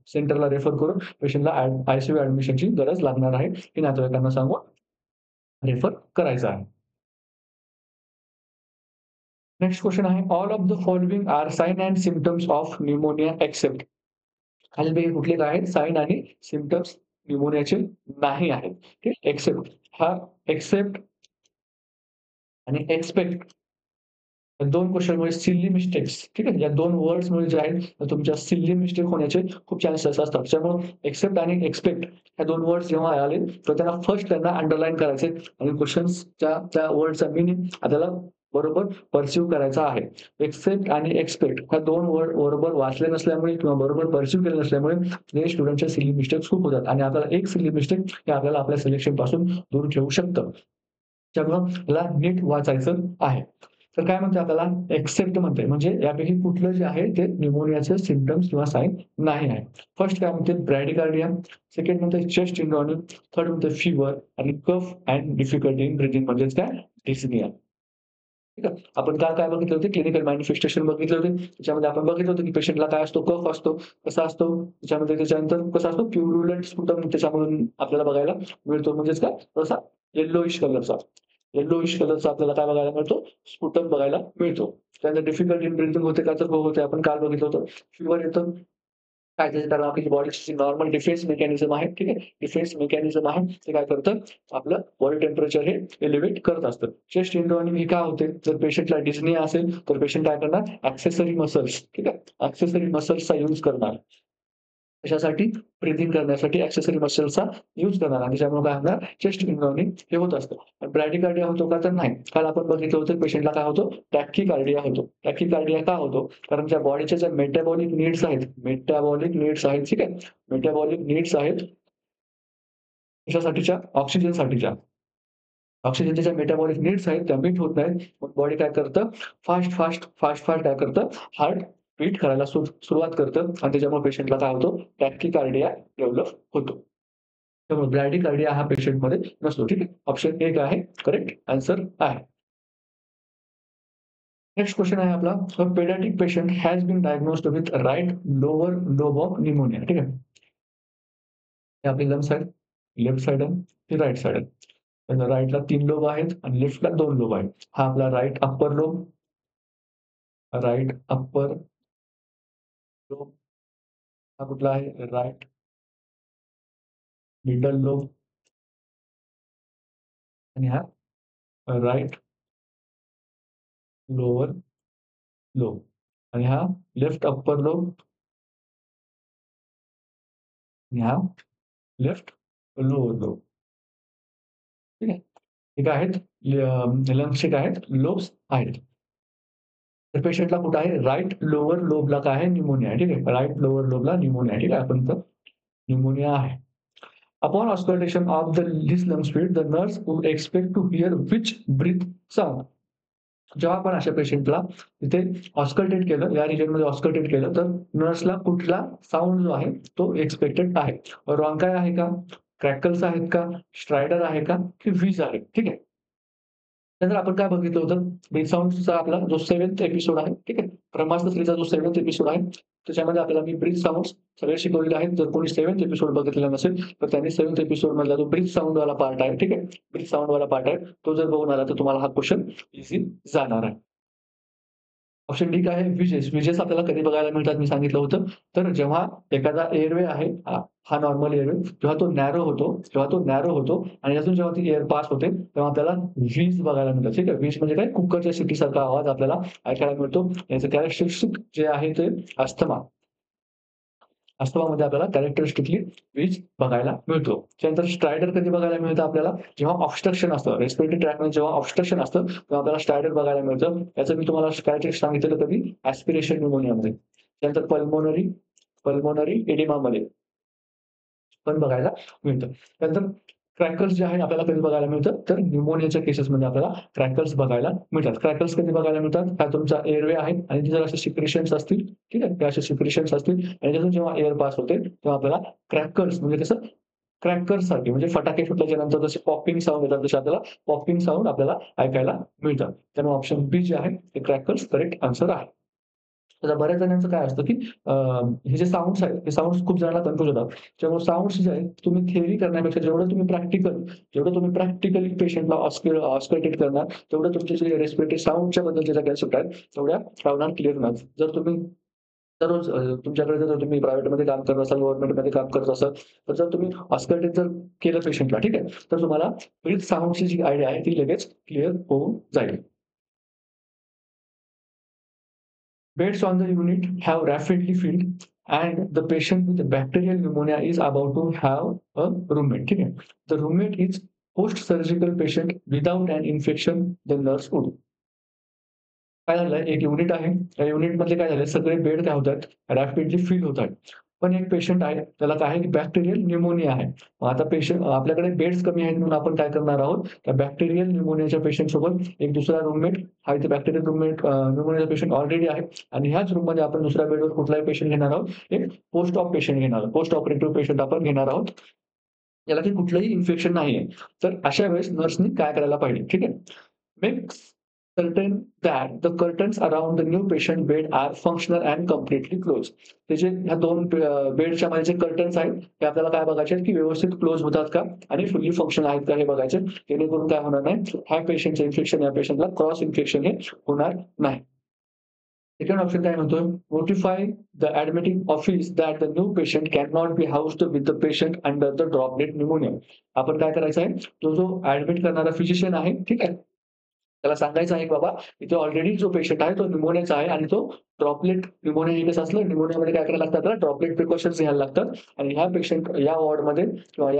सेंटरला रेफर करून पेशंटला आयसीयू ॲडमिशनची गरज लागणार आहे, हे नातेवाईकांना सांगून रेफर करायचं आहे. नेक्स्ट क्वेश्चन आहे, all of the following are sign and symptoms of pneumonia except. खालीलपैकी कुठले काय आहेत, साइन आणि सिम्प्टम्स न्यूमोनियाचे नाही आहेत. ठीक, एक्सेप्ट हा एक्सेप्ट आणि एक्सपेक्ट या 2 क्वेशनमुळे सिली मिस्टेक्स, ठीक आहे. या 2 वर्ड्समुळे जे आहेत, तुमच्या सिली मिस्टेक होण्याचे खूप चान्सेस असतात. त्यामुळे एक्सेप्ट आणि एक्सपेक्ट ह्या 2 वर्ड्स जेव्हा आले, तर त्यांना अंडरलाईन करायचे आणि क्वेशन्सच्या त्या वर्डचा मीनिंग आपल्याला बरोबर पर्सीव्ह करायचा आहे. एक्सेप्ट आणि एक्सपेक्ट ह्या 2 वर्ड बरोबर वाचले नसल्यामुळे किंवा बरोबर पर्सीव्ह केले नसल्यामुळे हे स्टुडंटच्या सिली मिस्टेक्स खूप होतात आणि आपल्याला एक सिली मिस्टेक हे आपल्याला आपल्या सिलेक्शनपासून दूर ठेवू शकतं. त्यामुळं याला नीट वाचायचं आहे. तर काय म्हणते आपल्याला, एक्सेप्ट म्हणते म्हणजे यापैकी कुठलं जे आहे ते न्यूमोनियाचे सिम्प्टम्स किंवा साइन नाही आहे. फर्स्ट काय म्हणते, ब्रॅडिकार्डिया, सेकंड म्हणते चेस्ट इन्रॉनिंग, थर्ड म्हणते फीवर आणि कफ अँड डिफिकल्टी इन ब्रीथिंग म्हणजेच काय, डिस्निया. ठीक आहे. आपण काय काय बघितले होते, क्लिनिकल मॅनिफेस्टेशन बघितले होते. त्याच्यामध्ये आपण बघितलं होतं की पेशंटला काय असतो, कफ असतो, कसा असतो, त्याच्यानंतर कसा असतो, प्युरुलंट स्पुटम त्याच्यामधून आपल्याला बघायला मिळतो. म्हणजेच काय, तसा येल्लोइश कलरचा. येल्लोइश कलरचा आपल्याला काय बघायला मिळतो, स्पुटम बघायला मिळतो. त्यानंतर डिफिकल्टी इन ब्रीथिंग होते का, तर हो होते. आपण काल बघितलं होतं. फीवर येतं. काय त्याचं कारण, आपली बॉडीची नॉर्मल डिफेन्स मेकॅनिझम आहे. ठीक आहे. डिफेन्स मेकॅनिझम आहे. ते काय करतं, आपलं बॉडी टेम्परेचर हे एलिव्हेट करत असतं. चेस्ट इन्रॉनिंग ही काय होते, जर पेशंटला डिस्निया असेल, तर पेशंट काय करणार, ॲक्सेसरी मसल्स, ठीक आहे. ॲक्सेसरी मसल्सचा यूज करणार. कशासाठी, ब्रीथिंग करण्यासाठी ॲक्सेसरी मसल्सचा यूज करणार आणि त्याच्यामुळे काय होणार, चेस्ट इन्रॉनिंग हे होत असतं. ब्रॅडिकार्डिया होतो का, तर नाही. काल आपण बघितलं होतं पेशंटला काय होतो, टॅक्यकार्डिया होतो. टॅक्यकार्डिया का होतो, कारण त्या बॉडीच्या ज्या मेटाबॉलिक नीड्स आहेत, ठीक आहे. मेटाबॉलिक नीड्स आहेत कशासाठीच्या, ऑक्सिजनच्या ज्या मेटाबॉलिक नीड्स आहेत त्या मीट होत नाहीत. मग बॉडी काय करतं, फास्ट काय करतं, हार्ट बीट करायला सुरुवात करतं आणि त्याच्यामुळे पेशंटला काय होतो, टॅक्यकार्डिया डेव्हलप होतो. त्यामुळे ब्रॅडिकार्डिया हा पेशंटमध्ये नसतो. ठीक आहे. ऑप्शन एक आहे करेक्ट आन्सर आहे. नेक्स्ट क्वेश्चन आहे आपला, a paediatric patient has been diagnosed with right lower lobe of pneumonia. ठीक आहे. हे आपली लंग्स आहेत, लेफ्ट साइड आहे, ही राइट साइड आहे. तर राइटला 3 लोब आहेत आणि लेफ्टला 2 लोब आहेत. हा आपला right upper lobe, right upper lobe. हा कुठला आहे, राइट मिडल लोब आणि हा राइट लोअर लोब आणि हा लेफ्ट अप्पर लोब आणि हा लेफ्ट लोअर लोब. ठीक आहे. हे काय आहेत, लंग्सचे काय आहेत, लोब्स आहेत. तर पेशंटला कुठं आहे, राइट लोअर लोबला काय आहे, न्यूमोनिया आहे. ठीक आहे. राइट लोअर लोबला न्यूमोनिया आहे. ठीक आहे. आपण इथं न्यूमोनिया आहे. Upon auscultation of this lung speed, the nurse would expect to hear which breath sound. जेव्हा आपण अशा पेशंटला तिथे ऑस्कल्टेट केलं, या रिजनमध्ये ऑस्कल्टेट केलं, तर नर्सला कुठला साउंड जो आहे तो एक्सपेक्टेड आहे. रॉन्काय आहे का, क्रॅकल्स आहेत का, स्ट्रायडर आहे का, की व्हीज आहे. ठीक आहे. त्यानंतर आपण काय बघितलं होतं, ब्रीथ साउंड्सचा आपला जो 7th एपिसोड आहे, ठीक आहे. ब्रह्मास्त्र जो 7th एपिसोड आहे, त्याच्यामध्ये आपल्याला मी ब्रीथ साउंड्स सगळे शिकवलेले आहेत. जर कोणी 7th एपिसोड बघितलेला नसेल, तर त्यांनी 7th एपिसोड मधला जो ब्रीथ साउंडवाला पार्ट आहे, ठीक आहे. ब्रीथ साउंडवाला पार्ट आहे, तो जर बघून आला तर तुम्हाला हा क्वेशन इझी जाणार आहे. ऑप्शन डी काय आहे, विजेस. विजेस आपल्याला कधी बघायला मिळतात मी सांगितलं होतं. तर जेव्हा एखादा एअरवे आहे, हा नॉर्मल एअरवे जेव्हा तो नॅरो होतो आणि अजून जेव्हा ती एअर पास होते, तेव्हा आपल्याला वीज बघायला मिळतात. ठीक आहे. वीज म्हणजे काय, कुकरच्या शिट्टीसारखा आवाज आपल्याला ऐकायला मिळतो. याचं कॅरेक्टरिस्टिक जे आहे ते अस्थमा. अस्थमामध्ये आपल्याला कॅरेक्टरिस्टिकली वीज बघायला मिळतो. त्यानंतर स्ट्रायडर कधी बघायला मिळतं आपल्याला, जेव्हा ऑब्स्ट्रक्शन असतं. रेस्पिरेटरी ट्रॅकमध्ये जेव्हा ऑब्स्ट्रक्शन असतं, तेव्हा आपल्याला स्ट्रायडर बघायला मिळतं. याचं मी तुम्हाला कॅरेक्टरिस्टिक सांगितलेलं कधी, ॲस्पिरेशन न्यूमोनियामध्ये. त्यानंतर पल्मोनरी एडिमामध्ये. पण बघायला मिळतं. त्यानंतर क्रॅकल्स जे आहे आपल्याला कधी बघायला मिळतं, तर न्यूमोनियाच्या केसेसमध्ये आपल्याला क्रॅकल्स बघायला मिळतात. क्रॅकल्स कधी बघायला मिळतात? हा तुमचा एअरवे आहे आणि तिथे जर असे सिक्रेशन्स असतील, ठीक आहे. ते असे सिक्रेशन्स असतील आणि त्यातून जेव्हा एअर पास होते, तेव्हा आपल्याला क्रॅकर्स म्हणजे कसं क्रॅकर्ससारखे म्हणजे फटाके फुटल्याच्या नंतर जसे पॉपिंग साउंड येतात, तसे आपल्याला पॉपिंग साउंड आपल्याला ऐकायला मिळतात. त्यामुळे ऑप्शन बी जे आहे ते क्रॅकर्स करेक्ट आन्सर आहे. आता बऱ्याच जणांचं काय असतं, की हे जे साउंड्स आहेत, हे साउंड्स खूप जणांना कन्फ्यूज होतात. त्यामुळे साउंड्स जे आहेत, तुम्ही थिअरी करण्यापेक्षा जेवढं तुम्ही प्रॅक्टिकली पेशंटला ऑस्कल्टेट करणार, तेवढं तुमचे जे रेस्पिरेटरी साउंडच्या बद्दलचे ज्या कन्सेप्ट आहेत, तेवढ्या राहणार क्लिअर होणार. जर तुम्ही दररोज तुमच्याकडे जर तुम्ही प्रायव्हेटमध्ये काम करत असाल, गव्हर्नमेंटमध्ये काम करत असाल, तर जर तुम्ही ऑस्कल्टेट जर केलं पेशंटला, ठीक आहे, तर तुम्हाला विथ साउंडची जी आयडिया आहे, ती लगेच क्लिअर होऊन जाईल. Beds on the unit have rapidly filled and the patient with bacterial pneumonia is about to have a roommate. ठीक आहे. The roommate is post-surgical patient without an infection, the nurse would. काय झालंय, एक unit आहे. त्या युनिटमध्ये काय झालंय, सगळे बेड काय होतात, रॅपिडली फिल होत आहेत. पण एक पेशंट आहे, त्याला काय आहे, बॅक्टेरियल न्यूमोनिया आहे. मग आता पेशंट आपल्याकडे बेड्स कमी आहेत म्हणून आपण काय करणार आहोत, त्या बॅक्टेरियल न्यूमोनियाच्या पेशंटसोबत एक दुसरा रूममेट हा इथे बॅक्टेरियल रूममेट न्यूमोनियाचा पेशंट ऑलरेडी आहे आणि ह्याच रूममध्ये आपण दुसऱ्या बेडवर कुठलाही पेशंट घेणार आहोत. एक पोस्ट ऑप पेशंट घेणार आहोत. पोस्ट ऑपरेटिव्ह पेशंट आपण घेणार आहोत. याला काही कुठलंही इन्फेक्शन नाहीये. तर अशा वेळेस नर्सनी काय करायला पाहिजे, ठीक आहे. Makes certain that the curtains around the new patient bed are functional and completely closed. ते जे ह्या 2 बेडच्या मध्ये जे कर्टन्स आहेत, ते आपल्याला काय बघायचे आहेत, की व्यवस्थित क्लोज होतात का आणि फुल्ली फंक्शनल आहेत का हे बघायचे. जेणेकरून काय होणार नाही, ह्या पेशंटचं इन्फेक्शन या पेशंटला क्रॉस इन्फेक्शन हे होणार नाही. सेकंड ऑप्शन काय म्हणतोय, notify the admitting office that the new patient can not be housed with the patient under the droplet pneumonia. आपण काय करायचं आहे, तो जो ॲडमिट करणारा फिजिशियन आहे, ठीक आहे. त्याला सांगायचं आहे, की बाबा इथे ऑलरेडी जो पेशंट आहे तो न्यूमोनियाचा आहे आणि तो ड्रॉपलेट न्यूमोनिया हे कसं असलं, न्यूमोनियामध्ये काय करायला लागतात, त्याला ड्रॉपलेट प्रिकॉशन्स घ्यायला लागतात आणि ह्या पेशंट या वॉर्डमध्ये किंवा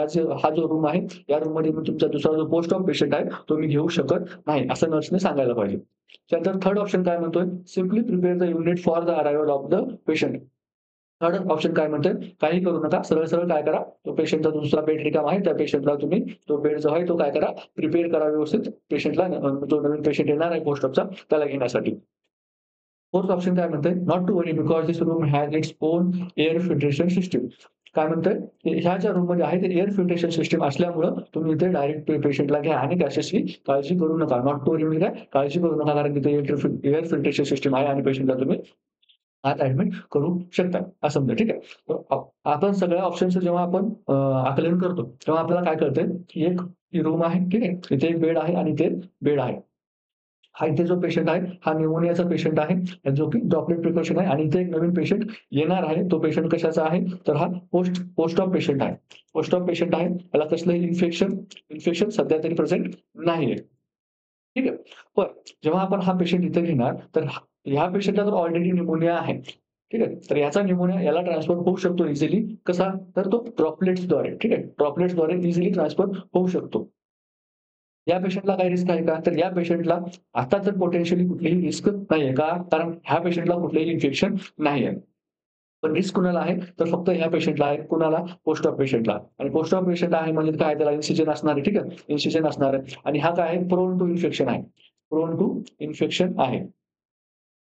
हा जो रूम आहे, या रूममध्ये मी तुमचा दुसरा जो पोस्ट ऑफ पेशंट आहे, तो मी घेऊ शकत नाही, असं नर्सने सांगायला पाहिजे. त्यानंतर थर्ड ऑप्शन काय म्हणतोय, simply prepare the unit for the arrival of the patient. Third option काय म्हणतोय, काही करू नका. सरळ-सरळ काय करा, तो पेशंटचा दुसरा बेड रिकामा आहे. त्या पेशंटला तुम्ही तो बेड जो आहे तो काय करा, प्रिपेअर करा व्यवस्थित पेशंटला जो नवीन पेशंट येणार आहे पोस्ट ऑफचा त्याला घेण्यासाठी. फोर्थ ऑप्शन काय म्हणतंय, not to worry because this room has its own air filtration system. काय म्हणतंय, ह्या ज्या रूममध्ये आहे ते एअर फिल्ट्रेशन सिस्टम असल्यामुळं तुम्ही इथे डायरेक्ट पेशंटला घ्या आणि कशाची काळजी करू नका. नॉट टू वरी म्हणजे काय, काळजी करू नका कारण तिथे एअर फिल्ट्रेशन सिस्टम आहे आणि पेशंटला तुम्ही आत ॲडमिट करू शकता, असं समजा, ठीक आहे. तर आपण सगळ्या ऑप्शन्सचं जेव्हा आपण आकलन करतो, तेव्हा आपल्याला काय कळतंय, की एक रूम आहे, ठीक आहे. इथे एक बेड आहे आणि इथे बेड आहे. हा इथे जो पेशंट आहे, हा न्यूमोनियाचा पेशंट आहे, जो की ड्रॉपलेट प्रिकॉशन आहे आणि इथे एक नवीन पेशंट येणार आहे. तो पेशंट कशाचा आहे, तर हा पोस्ट ऑफ पेशंट आहे. पोस्ट ऑफ पेशंट आहे. त्याला कसलंही इन्फेक्शन इन्फेक्शन सध्या तरी प्रेझेंट नाहीये. ठीक आहे. पण जेव्हा आपण हा पेशंट इथे घेणार, तर ह्या पेशंटला तर ऑलरेडी न्यूमोनिया आहे. ठीक आहे. तर याचा न्यूमोनिया याला ट्रान्सफर होऊ शकतो इझिली. कसा? तर तो ड्रॉपलेट्सद्वारे. ठीक आहे. ड्रॉपलेट्सद्वारे इझिली ट्रान्सफर होऊ शकतो. या पेशंटला काही रिस्क आहे का? तर या पेशंटला आता तर पोटेन्शियली कुठलीही रिस्क नाहीये. का? कारण ह्या पेशंटला कुठलंही इन्फेक्शन नाहीये. पण रिस्क कुणाला आहे? तर फक्त ह्या पेशंटला आहे. कुणाला? पोस्ट ऑफ पेशंटला. आणि पोस्ट ऑफ पेशंट आहे म्हणजे काय? त्याला इन्सिजन असणार आहे. ठीक आहे. इन्सिजन असणार आहे आणि हा काय आहे? प्रोन टू इन्फेक्शन आहे. प्रोन टू इन्फेक्शन आहे.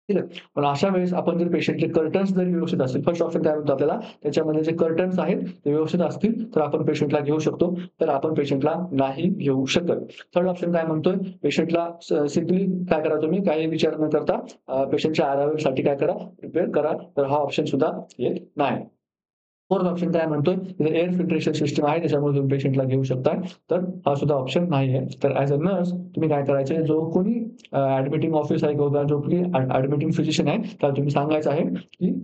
ठीक आहे. पण अशा वेळेस आपण जर पेशंटचे कर्टन्स जर व्यवस्थित असतील, फर्स्ट ऑप्शन काय म्हणतो आपल्याला, त्याच्यामध्ये जे कर्टन्स आहेत ते व्यवस्थित असतील, तर आपण पेशंटला घेऊ शकतो. तर आपण पेशंटला नाही घेऊ शकत. थर्ड ऑप्शन काय म्हणतोय, पेशंटला सिम्पली काय करा तुम्ही, काही विचार न करता पेशंटच्या अरायव्हलसाठी काय करा, प्रिपेअर करा. तर हा ऑप्शन सुद्धा येत नाही. फोर्थ ऑप्शन काय म्हणतोय, एअर फिल्ट्रेशन सिस्टम आहे त्याच्यामुळे तुम्ही पेशंटला घेऊ शकता. तर हा सुद्धा ऑप्शन नाहीये. तर ॲज अ नर्स तुम्ही काय करायचंय, जो कोणी ॲडमिटिंग ऑफिस आहे किंवा जो कोणी ॲडमिटिंग फिजिशियन आहे, त्याला तुम्ही सांगायचं आहे, की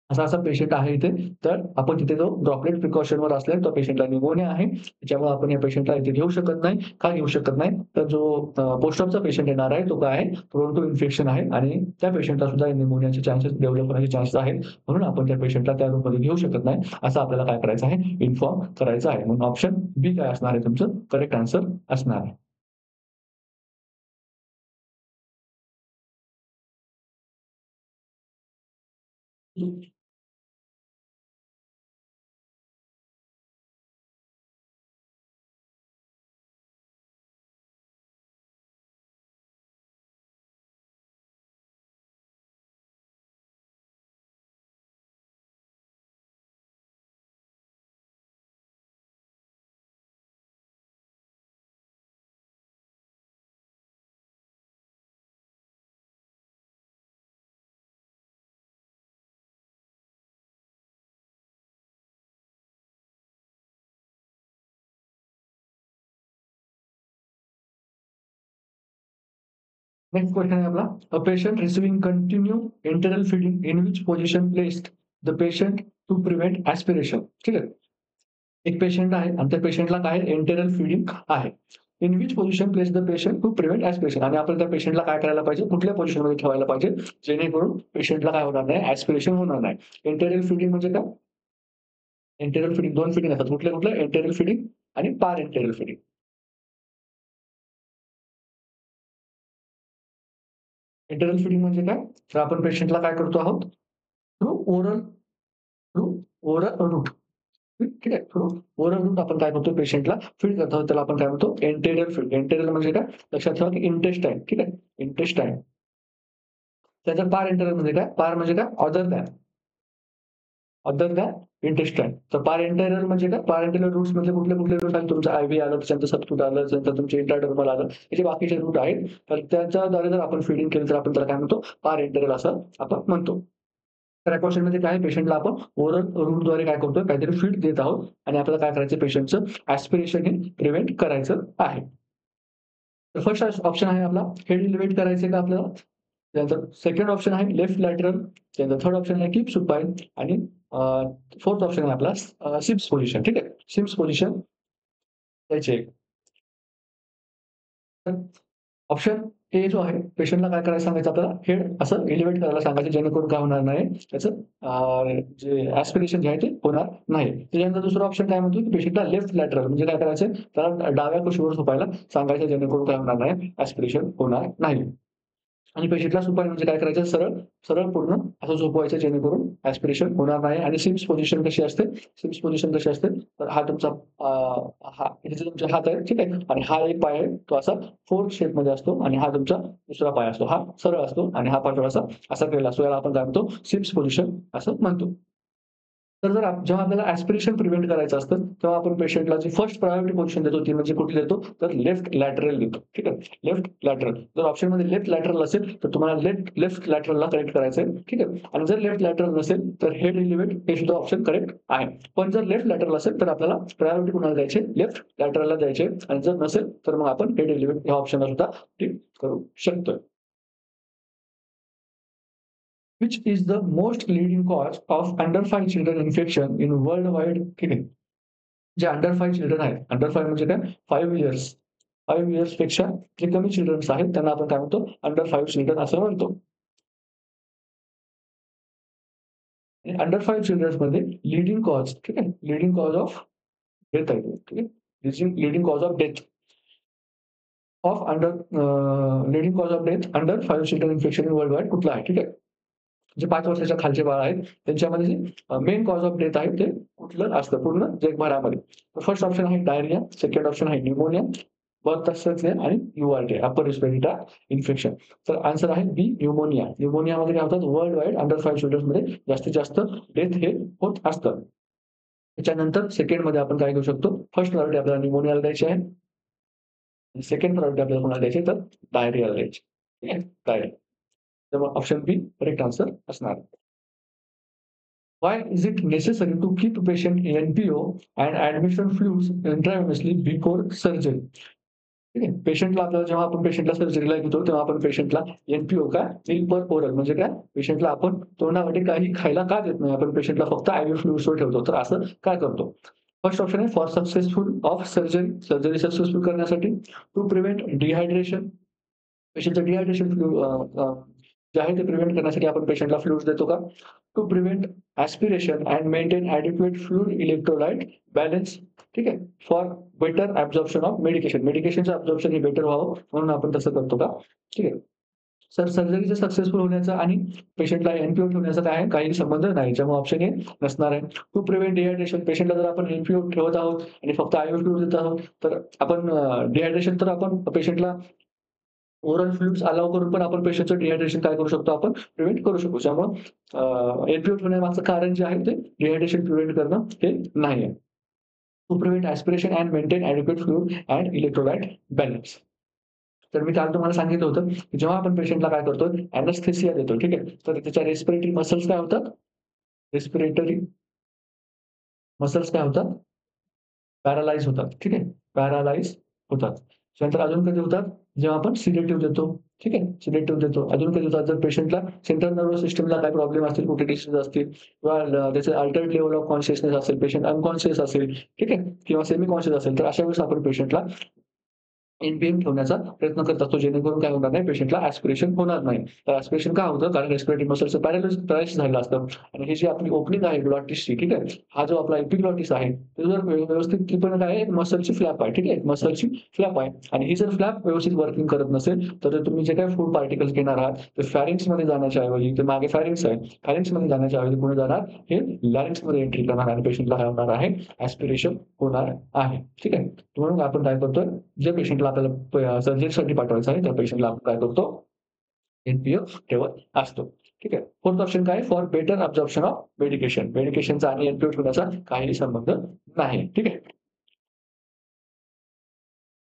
असा-असा पेशंट आहे इथे. तर आपण तिथे जो ड्रॉपलेट प्रिकॉशनवर असल्यास त्या पेशंटला न्यूमोनिया आहे. त्याच्यामुळे आपण या पेशंटला इथे घेऊ शकत नाही. का घेऊ शकत नाही? तर जो पोस्ट ऑफचा पेशंट येणार आहे, तो काय आहे? प्रोन टू इन्फेक्शन आहे आणि त्या पेशंटला सुद्धा न्यूमोनियाचे चान्सेस डेव्हलप होण्याचे चान्सेस आहेत. म्हणून आपण त्या पेशंटला त्या रूममध्ये घेऊ शकत नाही. असं आपल्याला काय करायचं आहे? इन्फॉर्म करायचं आहे. म्हणून ऑप्शन बी काय असणार आहे तुमचं करेक्ट आन्सर असणार आहे. नेक्स्ट क्वेश्चन आहे आपला, a patient receiving continue internal feeding in which position placed the patient to prevent aspiration. ठीक आहे. एक पेशंट आहे आणि त्या पेशंटला काय इंटरनल फीडिंग आहे. In which position place the patient to prevent aspiration, आणि आपण त्या पेशंटला काय करायला पाहिजे, कुठल्या पोझिशनमध्ये ठेवायला पाहिजे, जेणेकरून पेशंटला काय होणार नाही, ॲस्पिरेशन होणार नाही. इंटरनल फीडिंग म्हणजे काय? इंटरनल फीडिंग 2 फीडिंग असतात. कुठल्या? इंटरनल फीडिंग आणि पार इंटरनल फीडिंग. इंटरनल फीडिंग म्हणजे काय? तर आपण पेशंटला काय करतो आहोत, through oral through oral route. ठीक आहे. थ्रू ओरल रूट आपण काय करतो, पेशंटला फीड करतो. त्याला आपण काय म्हणतो, एंटेरियल फीड. एंटेरियल म्हणजे काय? लक्षात ठेवा की इंटेस्टाईन. ठीक आहे. इंटेस्टाईन. त्याच्या पार इंटेरियल म्हणजे काय? पार म्हणजे काय? Other than intestine. तर पार इंटेरियर म्हणजे काय? पार इंटेरियर रूट्स म्हणजे कुठले रूट्स आहेत? तुमचं आय-व्ही आलं, त्याच्यानंतर सबक्यूट आलं, त्याच्यानंतर तुमचे इंट्राडर्मल आलं. हे जे बाकीचे रूट आहेत, तर त्याच्याद्वारे जर आपण फीडिंग केलं, तर आपण त्याला काय म्हणतो? पार इंटेरियर असं आपण म्हणतो. तर या क्वेशनमध्ये काय आहे, पेशंटला आपण ओरल रूटद्वारे काय करतोय, काहीतरी फीड देत आहोत आणि आपल्याला काय करायचं, पेशंटचं ॲस्पिरेशन हे प्रिव्हेंट करायचं आहे. तर फर्स्ट ऑप्शन आहे आपला, हेड एलिव्हेट करायचं का आपल्याला. त्यानंतर सेकंड ऑप्शन आहे लेफ्ट लॅटरल. त्यानंतर थर्ड ऑप्शन आहे कीप सुपाइन आणि फोर्थ ऑप्शन आहे आपला सिम्स पोझिशन. ठीक आहे. सिम्स पोझिशन द्यायची. ऑप्शन ए जो आहे, पेशंटला काय करायला सांगायचं, आपल्याला हेड असं एलिव्हेट करायला सांगायचं, जेणेकरून काय होणार नाही, त्याचं जे ॲस्पिरेशन जे आहे ते होणार नाही. त्याच्यानंतर दुसरा ऑप्शन काय म्हणतो, की पेशंटला लेफ्ट लॅटरल म्हणजे काय करायचं, त्याला डाव्या कुशीवर झोपायला सांगायचं, जेणेकरून काय होणार नाही, ॲस्पिरेशन होणार नाही. आणि पेशंटला सुपाइन म्हणजे काय करायचं, सरळ सरळ पूर्ण असं झोपवायचं, जेणेकरून ॲस्पिरेशन होणार नाही. आणि सिम्स पोझिशन कशी असते, सिम्स पोझिशन कशी असते, तर हा तुमचा हा हे जे तुमचे हात आहेत, ठीक आहे, आणि हा एक पाय आहे, तो असा 4 शेपमध्ये असतो आणि हा तुमचा दुसरा पाय असतो. हा सरळ असतो आणि हा पाय थोडासा असा केलेला असतो. याला आपण काय म्हणतो, सिम्स पोझिशन असं म्हणतो. तर जर जेव्हा आपल्याला ॲस्पिरेशन प्रिव्हेंट करायचं असतं, तेव्हा आपण पेशंटला जी फर्स्ट प्रायोरिटी पोझिशन देतो, ती म्हणजे कुठली देतो, तर लेफ्ट लॅटरल देतो. ठीक आहे. Left lateral. जर ऑप्शनमध्ये लेफ्ट लॅटरल असेल, तर तुम्हाला लेफ्ट लॅटरलला करेक्ट करायचं आहे. ठीक आहे. आणि जर लेफ्ट लॅटरल नसेल, तर हेड एलिव्हेट हे सुद्धा ऑप्शन करेक्ट आहे. पण जर लेफ्ट लॅटरल असेल, तर आपल्याला प्रायोरिटी कुणाला द्यायची, लेफ्ट लॅटरलला द्यायची, आणि जर नसेल, तर मग आपण हेड एलिव्हेट या ऑप्शनला सुद्धा टिक करू शकतो. Which is the most leading cause of under 5 children infection in worldwide. ठीक आहे. जे अंडर 5 चिल्ड्रन आहेत, अंडर 5 म्हणजे काय? 5 इयर्स. 5 इयर्सपेक्षा जे कमी चिल्ड्रन्स आहेत, त्यांना आपण काय म्हणतो? अंडर 5 चिल्ड्रन असं म्हणतो. आणि अंडर 5 चिल्ड्रन्समध्ये लीडिंग कॉज, ठीक आहे? लीडिंग कॉज ऑफ डेथ आहे. ठीक आहे? Leading cause of death of under leading cause of death under 5 children infection in world wide कुठला आहे? ठीक आहे. जे 5 वर्षाच्या खालचे बाळ आहेत, त्यांच्यामध्ये जे मेन कॉज ऑफ डेथ आहे, ते कुठलं असतं पूर्ण जगभरामध्ये? फर्स्ट ऑप्शन आहे डायरिया, सेकंड ऑप्शन आहे न्यूमोनिया, बर्थ तसंच आहे, आणि URT अपर रिस्पिरेटरी ट्रॅक्ट इन्फेक्शन. तर आन्सर आहे बी, न्यूमोनिया. न्यूमोनियामध्ये काय होतात, वर्ल्ड वाईड अंडर 5 चिल्ड्रन्समध्ये जास्तीत जास्त डेथ हे होत असतं. त्याच्यानंतर सेकंडमध्ये आपण काय करू शकतो, फर्स्ट प्रायोरिटी आपल्याला न्यूमोनियाला द्यायची आहे. सेकंड प्रायोरिटी आपल्याला कोणाला द्यायची, तर डायरियाला द्यायची. ठीक आहे, डायरिया. त्यामुळे ऑप्शन बी करेक्ट आन्सर असणार. Why is it necessary to keep patient NPO and administer fluids intravenously before surgery? ठीक आहे. पेशंटला आपल्याला जेव्हा आपण पेशंटला सर्जरीला घेतो, तेव्हा आपण पेशंटला NPO काय, मील पर ओरल म्हणजे काय, पेशंटला आपण तोंडामध्ये काही खायला का देत नाही, आपण पेशंटला फक्त IV फ्लुइड्सवर ठेवतो. तर असं काय करतो? फर्स्ट ऑप्शन आहे for successful of surgery, surgery successful करण्यासाठी, टू प्रिव्हेंट डिहायड्रेशन, पेशंटचं डिहायड्रेशन जे आहे ते प्रिव्हेंट करण्यासाठी आपण पेशंटला फ्लुइड्स देतो का? To prevent aspiration and maintain adequate fluid electrolyte balance. ठीक आहे. For better absorption of medication. मेडिकेशनचं ॲब्झॉर्प्शन हे बेटर व्हावं, म्हणून आपण तसं करतो का? ठीक आहे. सर सर्जरीचं सक्सेसफुल होण्याचा आणि पेशंटला NPO ठेवण्याचा काय आहे? काही संबंध नाही. त्यामुळे ऑप्शन हे नसणार आहे. टू प्रिव्हेंट डिहायड्रेशन, पेशंटला जर आपण NPO ठेवत आहोत आणि फक्त IV फ्लुइड देत आहोत, तर आपण डिहायड्रेशन तर आपण पेशंटला ओरल फ्लुइड्स अलाऊ करून पण आपण पेशंटचं डिहायड्रेशन काय करू शकतो, आपण प्रिव्हेंट करू शकतो. त्यामुळे NPO ठेवण्यामागचं कारण जे आहे, ते डिहायड्रेशन प्रिव्हेंट करणं हे नाही आहे. To prevent aspiration and maintain adequate fluid and electrolyte balance. तर मी काल तुम्हाला सांगितलं होतं, की जेव्हा आपण पेशंटला काय करतो, एनेस्थेसिया देतो, ठीक आहे. तर त्याच्या रेस्पिरेटरी मसल्स काय होतात? रेस्पिरेटरी मसल्स काय होतात? पॅरालाइज होतात. ठीक आहे. पॅरालाइज होतात. त्यानंतर अजून कधी होतात? जेव्हा आपण सिडेटिव्ह देतो. ठीक आहे. सिलेक्टिव्ह देतो. अजून काही देतात जर पेशंटला सेंट्रल नर्व्हस सिस्टमला काही प्रॉब्लेम असतील, कुठे डिसीज असतील किंवा त्याचे अल्टर्ड लेव्हल ऑफ कॉन्शियसनेस असेल, पेशंट अनकॉन्शियस असेल, ठीक आहे, किंवा सेमी कॉन्शियस असेल, तर अशा वेळेस आपण पेशंटला एन-पी-एम ठेवण्याचा प्रयत्न करत असतो, जेणेकरून काय होणार नाही, पेशंटला ॲस्पिरेशन होणार नाही. तर ॲस्पिरेशन का होतं? कारण रेस्पिरेटरी मसलचं पॅरालिसिस झालेलं असतं आणि ही जी आपली ओपनिंग आहे ग्लॉटिसची, ठीक आहे. हा जो आपला एपिग्लॉटिस आहे, तो जर व्यवस्थितपणे काय आहे, मसलची फ्लॅप आहे, ठीक आहे. मसलची फ्लॅप आहे आणि ही जर फ्लॅप व्यवस्थित वर्किंग करत नसेल, तर तुम्ही जे काही फूड पार्टिकल्स घेणार आहात, ते फॅरिंक्समध्ये जाण्याच्या ऐवजी, ते मागे फॅरिंक्स आहे. फॅरिंक्समध्ये जाण्याच्या ऐवजी कुठे जाणार? हे लॅरिंक्समध्ये एंट्री करणार आणि पेशंटला काय होणार आहे? ॲस्पिरेशन होणार आहे. ठीक आहे. म्हणून आपण काय करतोय, ज्या पेशंटला आपल्याला सर्जरीसाठी पाठवायचं आहे, त्या पेशंटला आपण काय करतो, एन-पी-ओ ठेवत असतो. ठीक आहे. फोर्थ ऑप्शन काय आहे? For better absorption of medication. मेडिकेशनचा आणि एन-पी-ओ ठेवण्याचा काहीही संबंध नाही. ठीक आहे.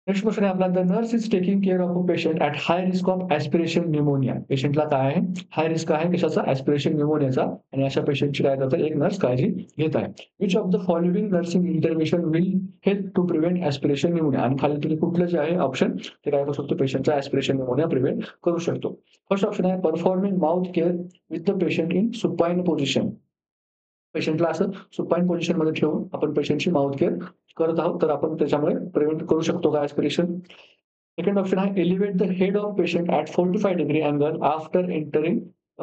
नेक्स्ट क्वेश्चन आहे आपला, the nurse is taking care of a patient at high risk of aspiration pneumonia. पेशंटला काय आहे? हाय रिस्क आहे कशाचा? ॲस्पिरेशन न्यूमोनियाचा आणि अशा पेशंटची काय करते, एक नर्स काळजी घेत आहे. Which of the following nursing intervention will help to prevent aspiration pneumonia? आणि खाली तुम्ही कुठलं जे आहे ऑप्शन, ते काय करू शकतो, पेशंटचा ॲस्पिरेशन न्यूमोनिया प्रिव्हेंट करू शकतो. फर्स्ट ऑप्शन आहे performing mouth care with the patient in supine position. पेशंटला असं सुपाइन पोझिशनमध्ये ठेवून आपण पेशंटची माउथ केअर करत आहोत, तर आपण त्याच्यामुळे प्रिव्हेंट करू शकतो का ॲस्पिरेशन? सेकंड ऑप्शन आहे elevate the head of patient at 45 degree angle after entering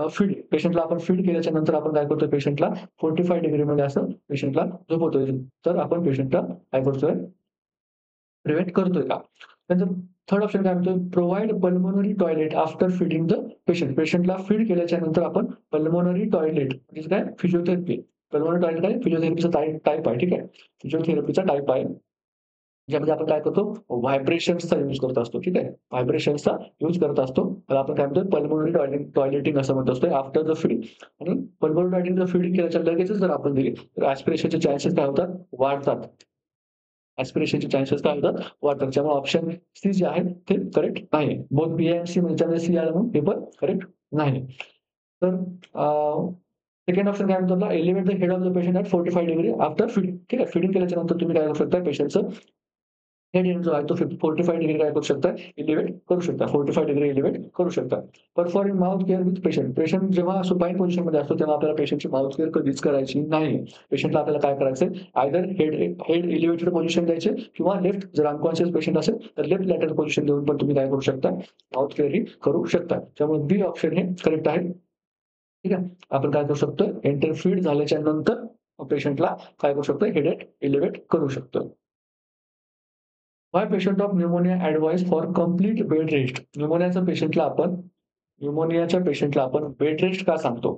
feed. पेशंटला आपण फीड केल्याच्या नंतर आपण काय करतोय, पेशंटला 45 डिग्रीमध्ये असं पेशंटला झोपवतोय. तर आपण पेशंटला काय करतोय, प्रिव्हेंट करतोय का? त्यानंतर थर्ड ऑप्शन काय म्हणतोय, provide pulmonary toilet after feeding the patient. पेशंटला फीड केल्याच्या नंतर आपण पल्मोनरी टॉयलेट म्हणजे काय, फिजिओथेरपी. पल्मोनरी टॉयलेट आहे फिजिओथेरपीचा टाइप आहे, ठीक आहे. फिजिओथेरपीचा टाइप आहे. ज्यामध्ये आपण काय करतो, व्हायब्रेशन्सचा यूज करत असतो, ठीक आहे. व्हायब्रेशन्सचा यूज करत असतो. त्याला आपण काय म्हणतो, पल्मोनरी टॉयलेटिंग असं म्हणत असतो आफ्टर द फीडिंग. आणि पल्मोनरी टॉयलेटिंग जर फीडिंग केल्याच्या लगेचच जर आपण दिली, तर ॲस्पिरेशनचे चान्सेस काय होतात, वाढतात. ॲस्पिरेशनचे चान्सेस काय होतात, वाढतात. त्यामुळे ऑप्शन सी जे आहे ते करेक्ट नाही. बोथ बी आणि सी याच्यामध्ये सी आलं म्हणून हे पण करेक्ट नाही. तर सेकंड ऑप्शन काय म्हणतो आपला, elevate the head of the patient at 45 degree after feeding. ठीक आहे. फीडिंग केल्याच्या नंतर तुम्ही काय करू शकता, पेशंटचं हेड एंड जो आहे तो 45 डिग्री काय करू शकता, एलिव्हेट करू शकता. 45 डिग्री एलिव्हेट करू शकता. Performing mouth care with patient. Patient जेव्हा सुपाइन पोझिशनमध्ये असतो, तेव्हा आपल्याला पेशंटची माउथ केअर कधीच करायची नाही. पेशंटला आपल्याला काय करायचंय, either head head elevated position द्यायचे किंवा लेफ्ट, जर अनकॉन्शियस पेशंट असेल तर लेफ्ट लॅटरल पोझिशन देऊन पण तुम्ही काय करू शकता, माउथ केअर ही करू शकता. त्यामुळे बी ऑप्शन हे करेक्ट आहे. ठीक आहे. आपण काय करू शकतो, एंटर फीड झाल्याच्या नंतर पेशंटला काय करू शकतो, हेड एलिव्हेट करू शकतो. Why patient of pneumonia advise for complete bed rest. न्यूमोनियाच्या पेशंटला आपण बेड रेस्ट का सांगतो?